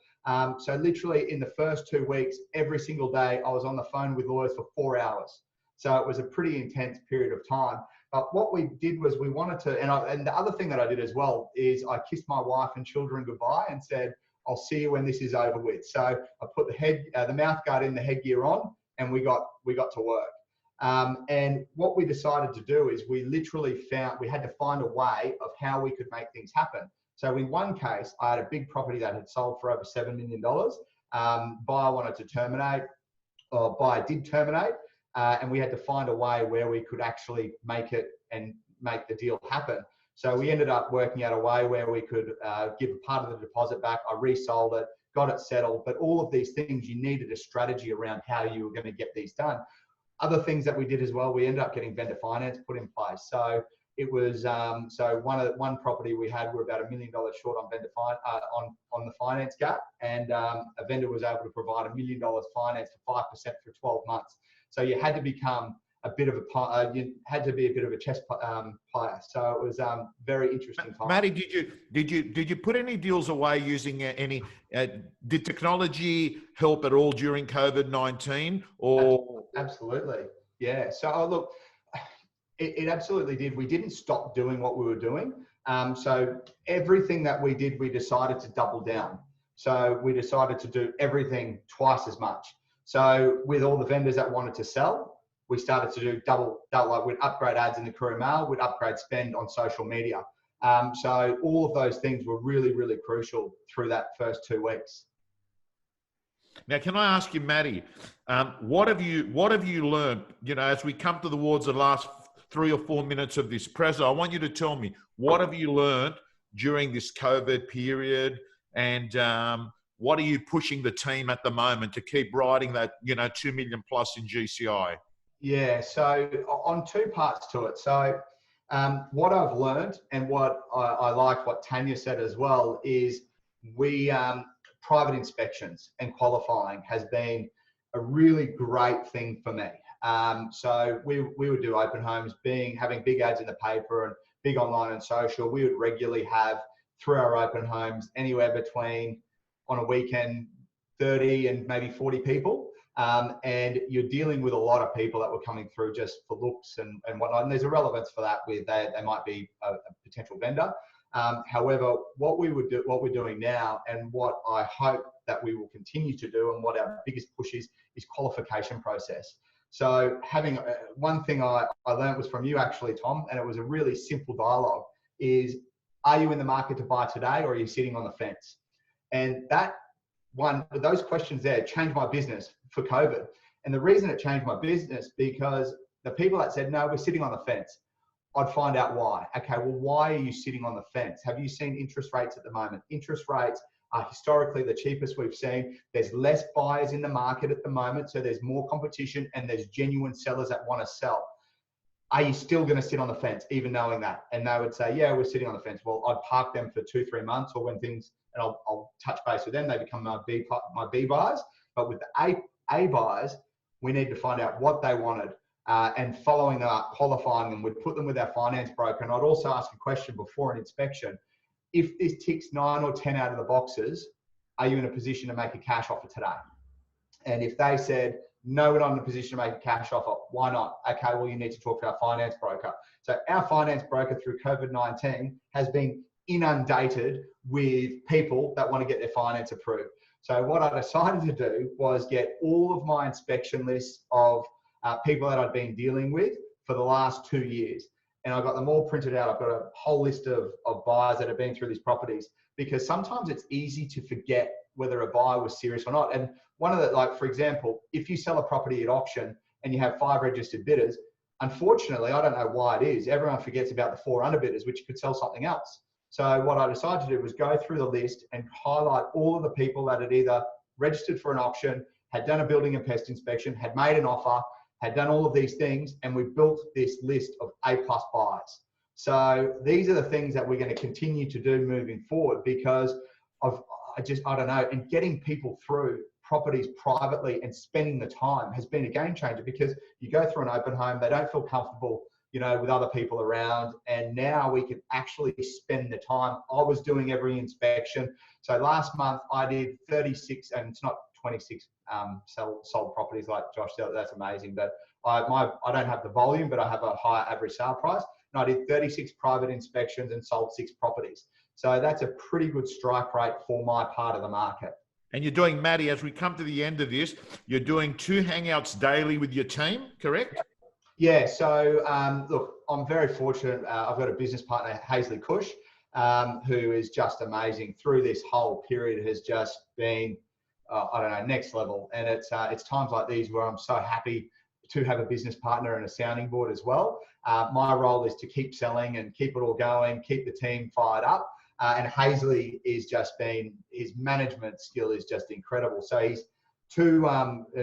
S4: So literally in the first 2 weeks, every single day I was on the phone with lawyers for 4 hours. So it was a pretty intense period of time. But what we did was we wanted to, and the other thing that I did as well is I kissed my wife and children goodbye and said, I'll see you when this is over with. So I put the mouth guard in, the headgear on, and we got to work. And what we decided to do is we literally we had to find a way of how we could make things happen. So in one case, I had a big property that had sold for over $7 million. Buyer wanted to terminate, or buyer did terminate. and we had to find a way where we could actually make it and make the deal happen. So we ended up working out a way where we could give a part of the deposit back. I resold it, got it settled, but all of these things, you needed a strategy around how you were going to get these done. Other things that we did as well, we ended up getting vendor finance put in place. So it was so one property we had, we're about $1 million short on vendor on the finance gap, and a vendor was able to provide $1 million finance for 5% for 12 months. So you had to become a bit of a you had to be a bit of a chess player. So it was very interesting time.
S1: Matty, did you put any deals away using any? Did technology help at all during COVID-19? Or
S4: absolutely, yeah. So look, it absolutely did. We didn't stop doing what we were doing. So everything that we did, we decided to double down. So we decided to do everything twice as much. So with all the vendors that wanted to sell, we started to do double, like we'd upgrade ads in the courier mail, we'd upgrade spend on social media. So all of those things were really, really crucial through that first 2 weeks.
S1: Now, can I ask you, Matty, what have you learned? You know, as we come towards the last 3 or 4 minutes of this presser, I want you to tell me, what have you learned during this COVID period, and what are you pushing the team at the moment to keep riding that, 2 million plus in GCI?
S4: Yeah, so on 2 parts to it. So what I've learned, and what I like what Tanya said as well, is private inspections and qualifying has been a really great thing for me. So we would do open homes, having big ads in the paper and big online and social. We would regularly have, through our open homes, anywhere between, on a weekend, 30 and maybe 40 people. And you're dealing with a lot of people that were coming through just for looks and whatnot. And there's a relevance for that with they might be a potential vendor. However, what we're doing now, and what I hope that we will continue to do, and what our biggest push is qualification process. So having one thing I learned was from you actually, Tom, and it was a really simple dialogue, is, are you in the market to buy today, or are you sitting on the fence? And those questions there changed my business for COVID. And the reason it changed my business, because the people that said, no, we're sitting on the fence, I'd find out why. Okay, well, why are you sitting on the fence? Have you seen interest rates at the moment? Interest rates are historically the cheapest we've seen. There's less buyers in the market at the moment, so there's more competition, and there's genuine sellers that want to sell. Are you still going to sit on the fence, even knowing that? And they would say, yeah, we're sitting on the fence. Well, I'd park them for 2-3 months, or when things, and I'll touch base with them, they become my B buyers. But with the A buyers, we need to find out what they wanted, and following them up, qualifying them. We'd put them with our finance broker. And I'd also ask a question before an inspection. If this ticks 9 or 10 out of the boxes, are you in a position to make a cash offer today? And if they said, no, we're not in a position to make a cash offer, why not? Okay, well, you need to talk to our finance broker. So our finance broker through COVID-19 has been inundated with people that want to get their finance approved. So what I decided to do was get all of my inspection lists of people that I'd been dealing with for the last 2 years. And I got them all printed out. I've got a whole list of buyers that have been through these properties, because sometimes it's easy to forget whether a buyer was serious or not. And one of the, like, for example, if you sell a property at auction and you have 5 registered bidders, unfortunately, I don't know why it is, everyone forgets about the 4 underbidders, which could sell something else. So what I decided to do was go through the list and highlight all of the people that had either registered for an auction, had done a building and pest inspection, had made an offer, had done all of these things, and we built this list of A+ buyers. So these are the things that we're going to continue to do moving forward, because I don't know, and getting people through properties privately and spending the time has been a game changer, because you go through an open home, they don't feel comfortable, with other people around, and now we can actually spend the time. I was doing every inspection. So last month I did 36, and it's not 26 sold properties like Josh said, that's amazing, but I don't have the volume, but I have a higher average sale price, and I did 36 private inspections and sold 6 properties. So that's a pretty good strike rate for my part of the market.
S1: And you're doing, Matty, as we come to the end of this, you're doing 2 hangouts daily with your team, correct?
S4: Yeah, so look, I'm very fortunate. I've got a business partner, Hazley Cush, who is just amazing through this whole period, has just been, next level. And it's times like these where I'm so happy to have a business partner and a sounding board as well. My role is to keep selling and keep it all going, keep the team fired up. And Hazley is his management skill is just incredible. So he's 2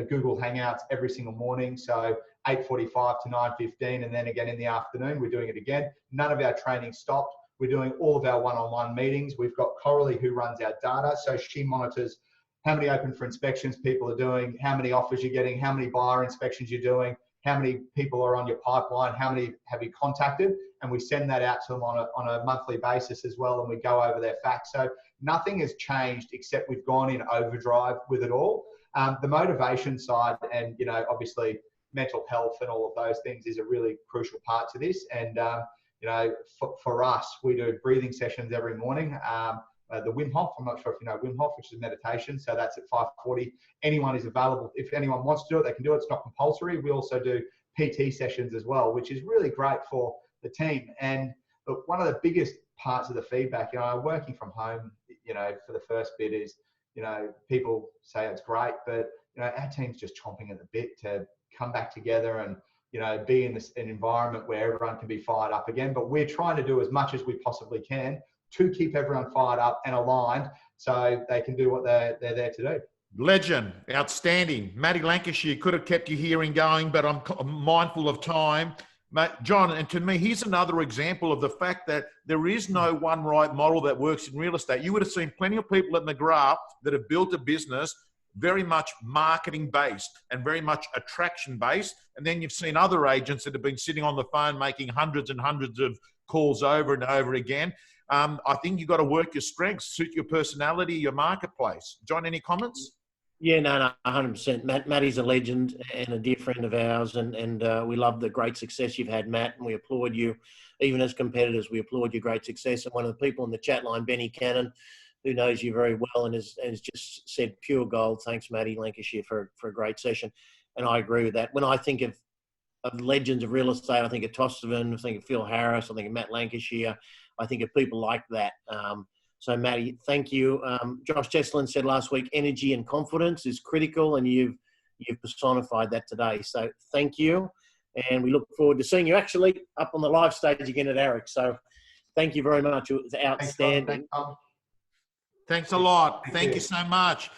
S4: Google Hangouts every single morning. So 8:45 to 9:15, and then again in the afternoon, we're doing it again. None of our training stopped. We're doing all of our one-on-one meetings. We've got Coralie who runs our data. So she monitors how many open for inspections people are doing, how many offers you're getting, how many buyer inspections you're doing, how many people are on your pipeline, how many have you contacted, and we send that out to them on a monthly basis as well, and we go over their facts. So nothing has changed except we've gone in overdrive with it all. The motivation side and, obviously mental health and all of those things is a really crucial part to this. And, for us, we do breathing sessions every morning. The Wim Hof, I'm not sure if you know Wim Hof, which is meditation. So that's at 5:40. Anyone is available. If anyone wants to do it, they can do it. It's not compulsory. We also do PT sessions as well, which is really great for the team. And but one of the biggest parts of the feedback, working from home, for the first bit is, people say it's great, but, our team's just chomping at the bit to come back together and, be in an environment where everyone can be fired up again. But we're trying to do as much as we possibly can to keep everyone fired up and aligned so they can do what they're there to do.
S1: Legend, outstanding. Matty Lancashire could have kept your hearing going, but I'm mindful of time. John, and to me, here's another example of the fact that there is no one right model that works in real estate. You would have seen plenty of people at McGrath that have built a business very much marketing based and very much attraction based. And then you've seen other agents that have been sitting on the phone making hundreds and hundreds of calls over and over again. I think you've got to work your strengths, suit your personality, your marketplace. John, any comments?
S2: Yeah, no, 100%. Matty's a legend and a dear friend of ours, and we love the great success you've had, Matt, and we applaud you. Even as competitors, we applaud your great success. And one of the people in the chat line, Benny Cannon, who knows you very well and has just said pure gold. Thanks, Matty Lancashire, for a great session. And I agree with that. When I think of legends of real estate, I think of Tostovan, I think of Phil Harris, I think of Matt Lancashire, I think of people like that. So, Matty, thank you. Josh Cheslin said last week, energy and confidence is critical, and you've personified that today. So, thank you. And we look forward to seeing you actually up on the live stage again at AREC. So, thank you very much. It was outstanding.
S1: Thanks a lot. Thank you so much.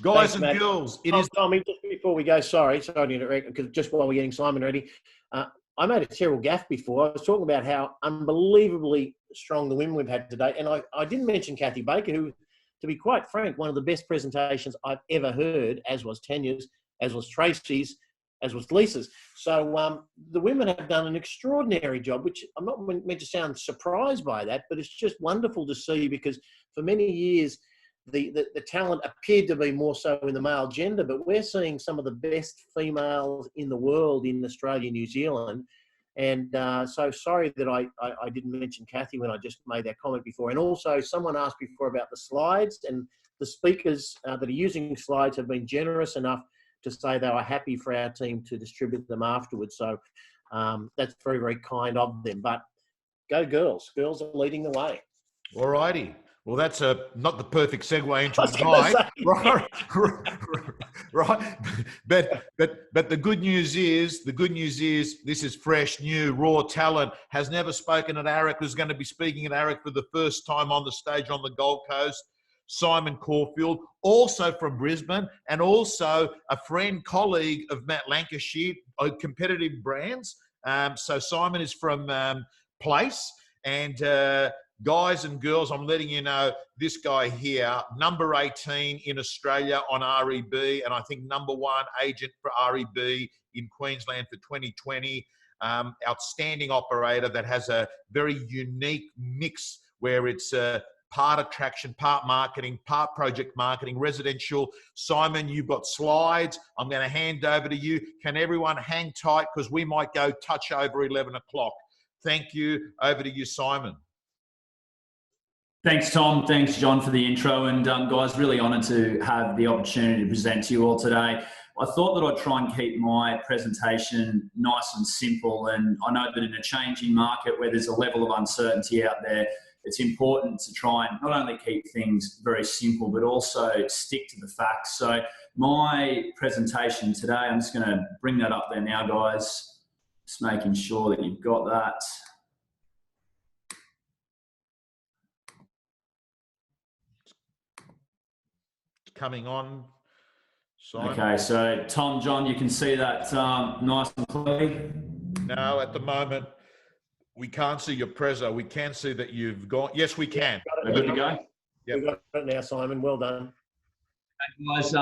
S1: Guys and girls, it is...
S2: Tommy, just before we go, sorry to interrupt, because just while we're getting Simon ready, I made a terrible gaffe before. I was talking about how unbelievably strong the women we've had today. And I didn't mention Kathy Baker, who, to be quite frank, one of the best presentations I've ever heard, as was Tanya's, as was Tracy's, as was Lisa's. So the women have done an extraordinary job, which I'm not meant to sound surprised by that, but it's just wonderful to see, because for many years, the talent appeared to be more so in the male gender, but we're seeing some of the best females in the world in Australia and New Zealand. And so sorry that I didn't mention Kathy when I just made that comment before. And also someone asked before about the slides, and the speakers that are using slides have been generous enough to say they were happy for our team to distribute them afterwards. So that's very, very kind of them. But go girls. Girls are leading the way.
S1: All righty. Well, that's not the perfect segue into the night, right? But the good news is this is fresh, new, raw talent. Has never spoken at AREC. Was going to be speaking at AREC for the first time on the stage on the Gold Coast. Simon Caulfield, also from Brisbane, and also a friend, colleague of Matt Lancashire, Competitive Brands. So Simon is from Place, and guys and girls, I'm letting you know, this guy here, number 18 in Australia on REB, and I think number 1 agent for REB in Queensland for 2020. Outstanding operator that has a very unique mix where it's part attraction, part marketing, part project marketing, residential. Simon, you've got slides. I'm going to hand over to you. Can everyone hang tight, because we might go touch over 11 o'clock. Thank you. Over to you, Simon.
S5: Thanks, Tom. Thanks, John, for the intro. And guys, really honoured to have the opportunity to present to you all today. I thought that I'd try and keep my presentation nice and simple. And I know that in a changing market where there's a level of uncertainty out there, it's important to try and not only keep things very simple, but also stick to the facts. So my presentation today, I'm just going to bring that up there now, guys. Just making sure that you've got that.
S1: Coming on, Simon.
S5: Okay, so Tom, John, you can see that nice and clearly?
S1: No, at the moment, we can't see your prezzo. We can see that you've gone. Yes, we can.
S5: We're good to go?
S1: Yep.
S2: We've got it now, Simon. Well done.
S5: Guys,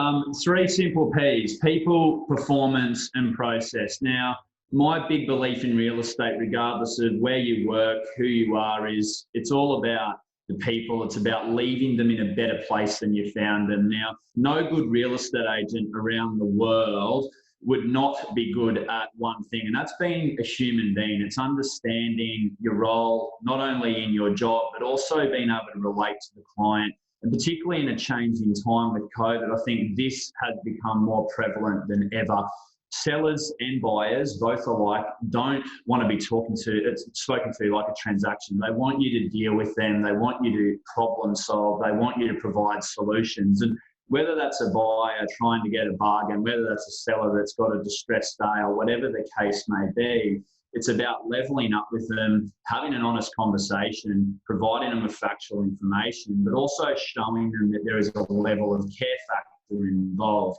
S5: 3 simple P's: people, performance, and process. Now, my big belief in real estate, regardless of where you work, who you are, is it's all about the people. It's about leaving them in a better place than you found them. Now, no good real estate agent around the world would not be good at one thing, and that's being a human being. It's understanding your role, not only in your job, but also being able to relate to the client. And particularly in a changing time with COVID, I think this has become more prevalent than ever. Sellers and buyers, both alike, don't want to be spoken to like a transaction. They want you to deal with them. They want you to problem solve. They want you to provide solutions. And whether that's a buyer trying to get a bargain, whether that's a seller that's got a distressed sale, whatever the case may be, it's about leveling up with them, having an honest conversation, providing them with factual information, but also showing them that there is a level of care factor involved.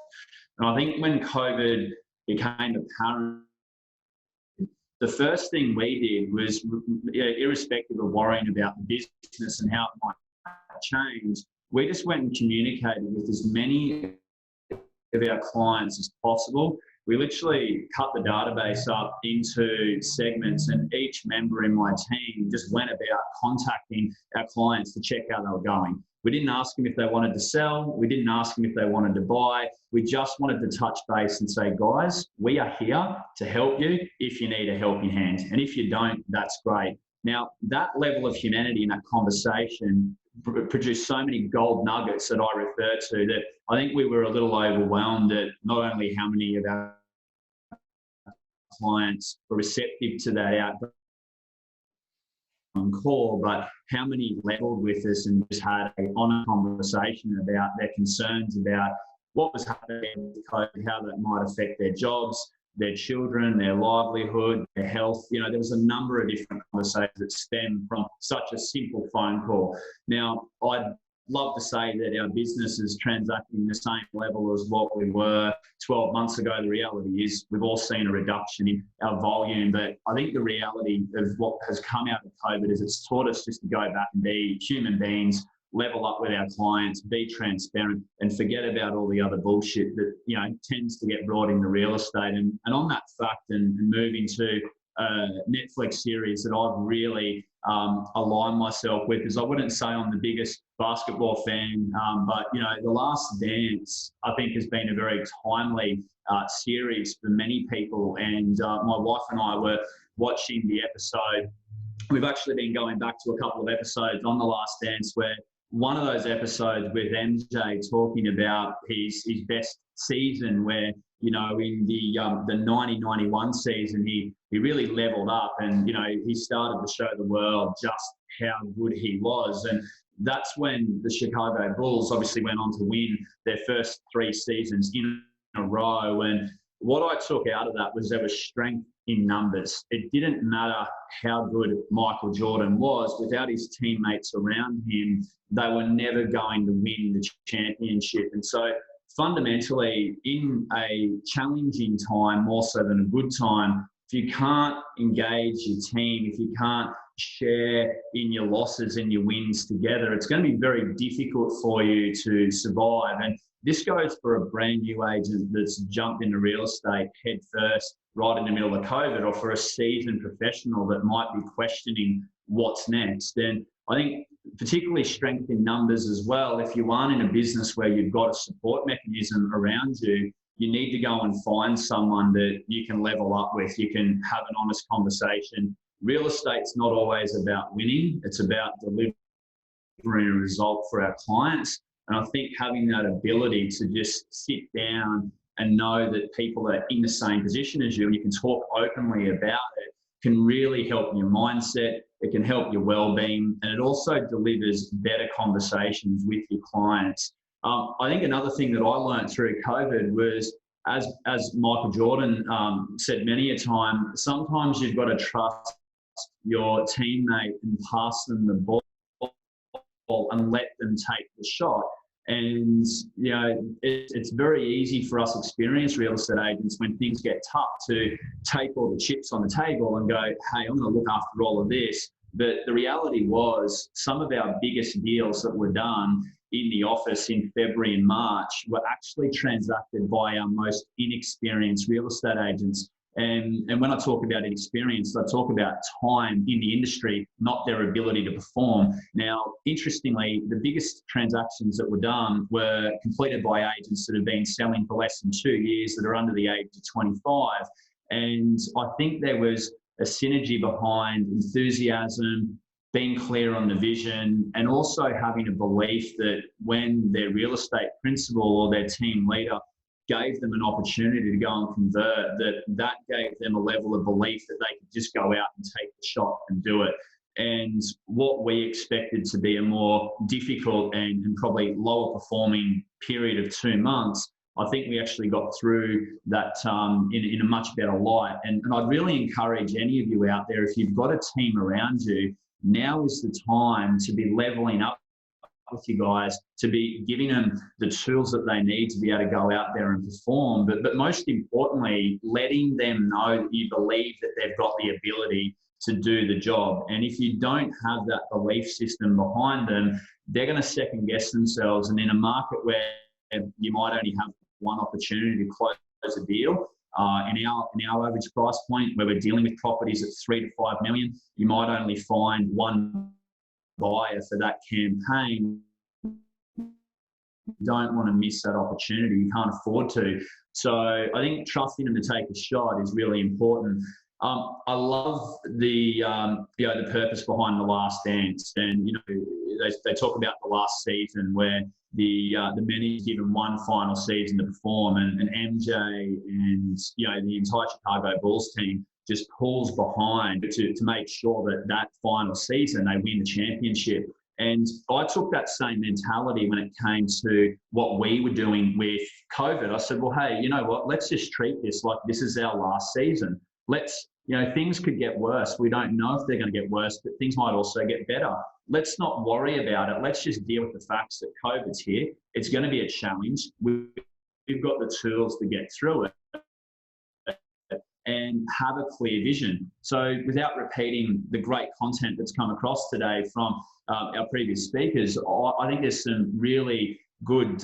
S5: And I think when COVID became apparent, the first thing we did was, irrespective of worrying about the business and how it might change, we just went and communicated with as many of our clients as possible. We literally cut the database up into segments, and each member in my team just went about contacting our clients to check how they were going. We didn't ask them if they wanted to sell. We didn't ask them if they wanted to buy. We just wanted to touch base and say, guys, we are here to help you if you need a helping hand. And if you don't, that's great. Now, that level of humanity in that conversation produced so many gold nuggets that I refer to that I think we were a little overwhelmed at not only how many of our clients were receptive to that outcome on call, but how many leveled with us and just had an honest conversation about their concerns about what was happening with COVID, how that might affect their jobs, their children, their livelihood, their health. You know, there was a number of different conversations that stem from such a simple phone call. Now, I'd love to say that our business is transacting the same level as what we were 12 months ago. The reality is we've all seen a reduction in our volume, but I think the reality of what has come out of COVID is it's taught us just to go back and be human beings, level up with our clients, be transparent, and forget about all the other bullshit that, you know, tends to get brought into real estate. And on that fact, and moving to a Netflix series that I've really aligned myself with, is I wouldn't say I'm the biggest basketball fan, but, you know, The Last Dance, I think, has been a very timely series for many people. And my wife and I were watching the episode. We've actually been going back to a couple of episodes on The Last Dance, where one of those episodes with MJ talking about his best season, where, you know, in the 90-91 season, he really leveled up, and, you know, he started to show the world just how good he was. And that's when the Chicago Bulls obviously went on to win their first 3 seasons in a row. And what I took out of that was there was strength in numbers. It didn't matter how good Michael Jordan was. Without his teammates around him, they were never going to win the championship. And so fundamentally, in a challenging time, more so than a good time, if you can't engage your team, if you can't share in your losses and your wins together, it's going to be very difficult for you to survive. And this goes for a brand new agent that's jumped into real estate head first right in the middle of COVID, or for a seasoned professional that might be questioning what's next. And I think particularly strength in numbers as well. If you aren't in a business where you've got a support mechanism around you, you need to go and find someone that you can level up with. You can have an honest conversation. Real estate's not always about winning. It's about delivering a result for our clients. And I think having that ability to just sit down and know that people are in the same position as you, and you can talk openly about it, can really help your mindset, it can help your well-being, and it also delivers better conversations with your clients. I think another thing that I learned through COVID was, as Michael Jordan said many a time, sometimes you've got to trust your teammate and pass them the ball and let them take the shot. And, you know, it's very easy for us experienced real estate agents when things get tough to take all the chips on the table and go, hey, I'm going to look after all of this. But the reality was some of our biggest deals that were done in the office in February and March were actually transacted by our most inexperienced real estate agents. And when I talk about inexperience, I talk about time in the industry, not their ability to perform. Now, interestingly, the biggest transactions that were done were completed by agents that have been selling for less than 2 years, that are under the age of 25. And I think there was a synergy behind enthusiasm, being clear on the vision, and also having a belief that when their real estate principal or their team leader gave them an opportunity to go and convert, that gave them a level of belief that they could just go out and take the shot and do it. And what we expected to be a more difficult and probably lower performing period of 2 months, I think we actually got through that in a much better light. And I'd really encourage any of you out there, if you've got a team around you, now is the time to be leveling up with you guys, to be giving them the tools that they need to be able to go out there and perform. But most importantly, letting them know that you believe that they've got the ability to do the job. And if you don't have that belief system behind them, they're going to second guess themselves. And in a market where you might only have one opportunity to close a deal, in our average price point, where we're dealing with properties at 3 to 5 million, you might only find one buyer for that campaign. You don't want to miss that opportunity. You can't afford to. So I think trusting them to take a shot is really important. I love the purpose behind The Last Dance, and they talk about the last season where the men is given one final season to perform, and MJ and the entire Chicago Bulls team just pulls behind to make sure that final season they win the championship. And I took that same mentality when it came to what we were doing with COVID. I said, well, hey, you know what? Let's just treat this like this is our last season. Things could get worse. We don't know if they're going to get worse, but things might also get better. Let's not worry about it. Let's just deal with the facts that COVID's here. It's going to be a challenge. We've got the tools to get through it and have a clear vision. So without repeating the great content that's come across today from our previous speakers, I think there's some really good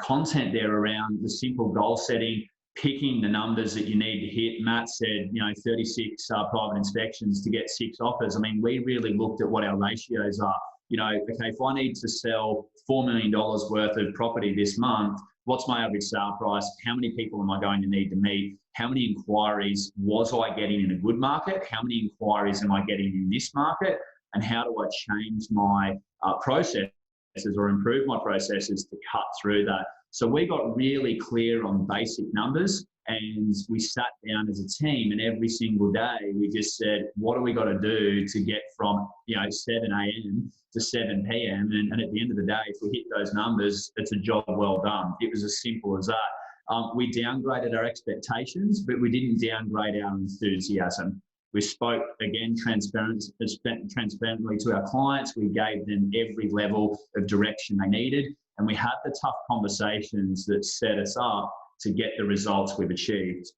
S5: content there around the simple goal setting, picking the numbers that you need to hit. Matt said, 36 private inspections to get 6 offers. I mean, we really looked at what our ratios are. Okay, if I need to sell $4 million worth of property this month, what's my average sale price? How many people am I going to need to meet? How many inquiries was I getting in a good market? How many inquiries am I getting in this market? And how do I change my processes or improve my processes to cut through that? So we got really clear on basic numbers, and we sat down as a team, and every single day we just said, what do we got to do to get from 7 a.m. to 7 p.m. And at the end of the day, if we hit those numbers, it's a job well done. It was as simple as that. We downgraded our expectations, but we didn't downgrade our enthusiasm. We spoke, again, transparently to our clients. We gave them every level of direction they needed, and we had the tough conversations that set us up to get the results we've achieved.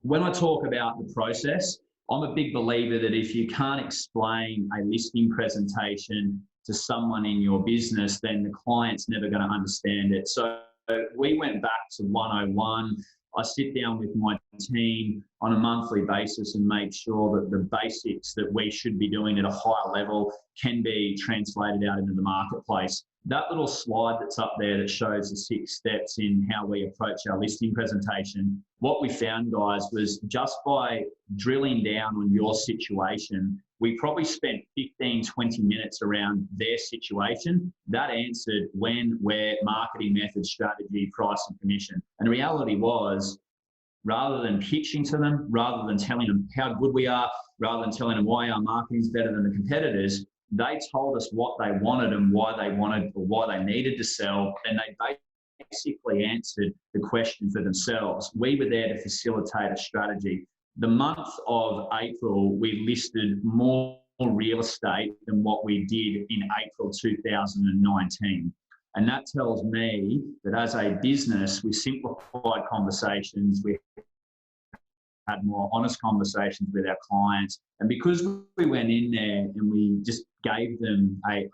S5: When I talk about the process, I'm a big believer that if you can't explain a listing presentation to someone in your business, then the client's never going to understand it. So we went back to 101. I sit down with my team on a monthly basis and make sure that the basics that we should be doing at a higher level can be translated out into the marketplace. That little slide that's up there that shows the 6 steps in how we approach our listing presentation, what we found, guys, was just by drilling down on your situation, we probably spent 15, 20 minutes around their situation. That answered when, where, marketing method, strategy, price and commission. And the reality was rather than pitching to them, rather than telling them how good we are, rather than telling them why our marketing is better than the competitors, they told us what they wanted and why they wanted or why they needed to sell, and they basically answered the question for themselves. We were there to facilitate a strategy. The month of April, we listed more real estate than what we did in April 2019. And that tells me that as a business, we simplified conversations, we had more honest conversations with our clients. And because we went in there and we just gave them a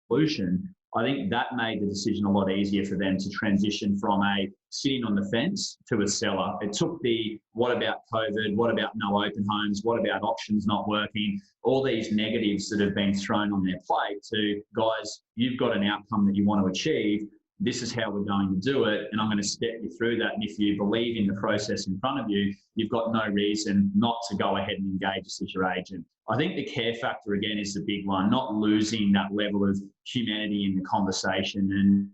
S5: solution, I think that made the decision a lot easier for them to transition from a sitting on the fence to a seller. It took the what about COVID, what about no open homes, what about auctions not working, all these negatives that have been thrown on their plate to, guys, you've got an outcome that you want to achieve. This is how we're going to do it, and I'm going to step you through that. And if you believe in the process in front of you, you've got no reason not to go ahead and engage us as your agent. I think the care factor, again, is the big one, not losing that level of humanity in the conversation.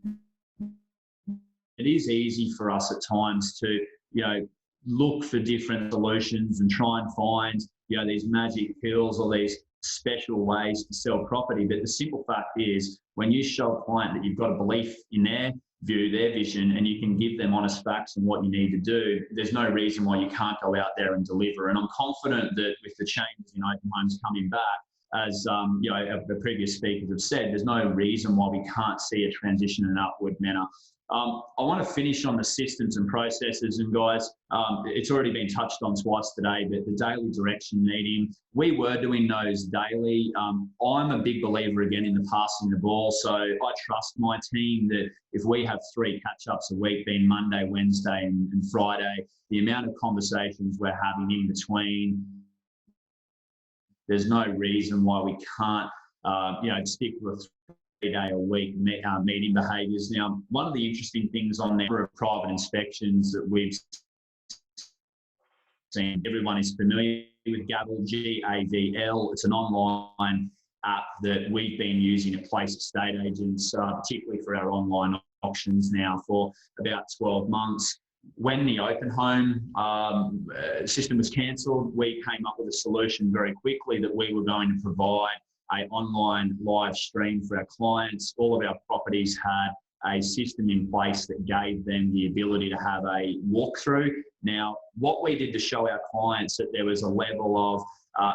S5: And it is easy for us at times to, look for different solutions and try and find, these magic pills or these special ways to sell property. But the simple fact is, when you show a client that you've got a belief in their view, their vision, and you can give them honest facts and what you need to do, there's no reason why you can't go out there and deliver. And I'm confident that with the changes in open homes coming back, as the previous speakers have said, there's no reason why we can't see a transition in an upward manner. I want to finish on the systems and processes, and guys, it's already been touched on twice today, but the daily direction meeting, we were doing those daily. I'm a big believer again in the passing the ball, so I trust my team that if we have 3 catch-ups a week, being Monday, Wednesday and Friday, the amount of conversations we're having in between, there's no reason why we can't stick with 3-day-a-week meeting behaviours. Now, one of the interesting things on there are private inspections that we've seen. Everyone is familiar with Gavel, G-A-V-L. It's an online app that we've been using at Place Estate Agents, particularly for our online auctions now for about 12 months. When the open home system was cancelled, we came up with a solution very quickly that we were going to provide an online live stream for our clients. All of our properties had a system in place that gave them the ability to have a walkthrough. Now, what we did to show our clients that there was a level of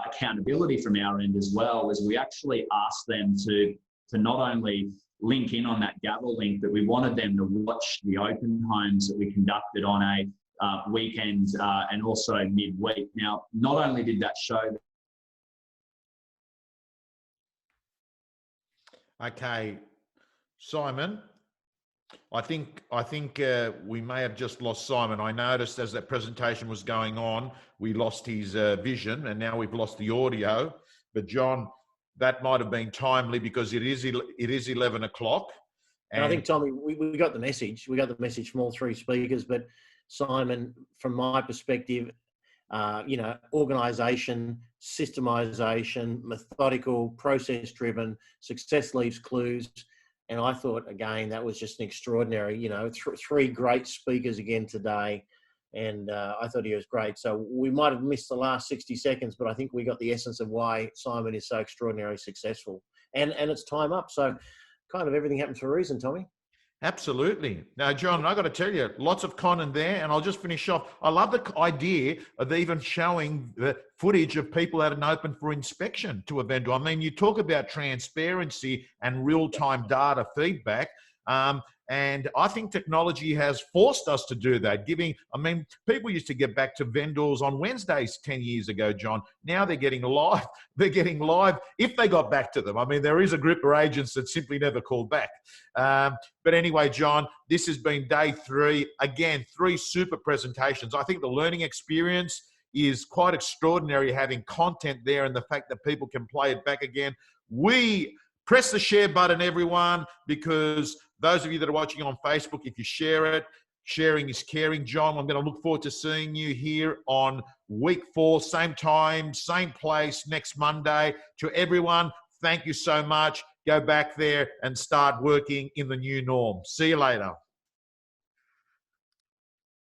S5: accountability from our end as well is we actually asked them to not only link in on that Gavel link, but we wanted them to watch the open homes that we conducted on a weekend and also midweek. Now, not only did that show.
S1: Okay, Simon, I think we may have just lost Simon. I noticed as that presentation was going on, we lost his vision, and now we've lost the audio. But John, that might have been timely because it is 11 o'clock.
S2: And I think, Tommy, we got the message. We got the message from all 3 speakers. But Simon, from my perspective, organisation, systemisation, methodical, process-driven, success leaves clues. And I thought, again, that was just an extraordinary, 3 great speakers again today. And I thought he was great. So we might have missed the last 60 seconds, but I think we got the essence of why Simon is so extraordinarily successful. And it's time up. So kind of everything happens for a reason, Tommy.
S1: Absolutely. Now, John, I've got to tell you, lots of content there, and I'll just finish off. I love the idea of even showing the footage of people that are open for inspection to a vendor. I mean, you talk about transparency and real-time data feedback. And I think technology has forced us to do that. People used to get back to vendors on Wednesdays 10 years ago, John. Now they're getting live. They're getting live if they got back to them. I mean, there is a group of agents that simply never call back. But anyway, John, this has been day 3. Again, 3 super presentations. I think the learning experience is quite extraordinary, having content there and the fact that people can play it back again. We press the share button, everyone, because those of you that are watching on Facebook, if you share it, sharing is caring. John, I'm going to look forward to seeing you here on week 4, same time, same place, next Monday. To everyone, thank you so much. Go back there and start working in the new norm. See you later.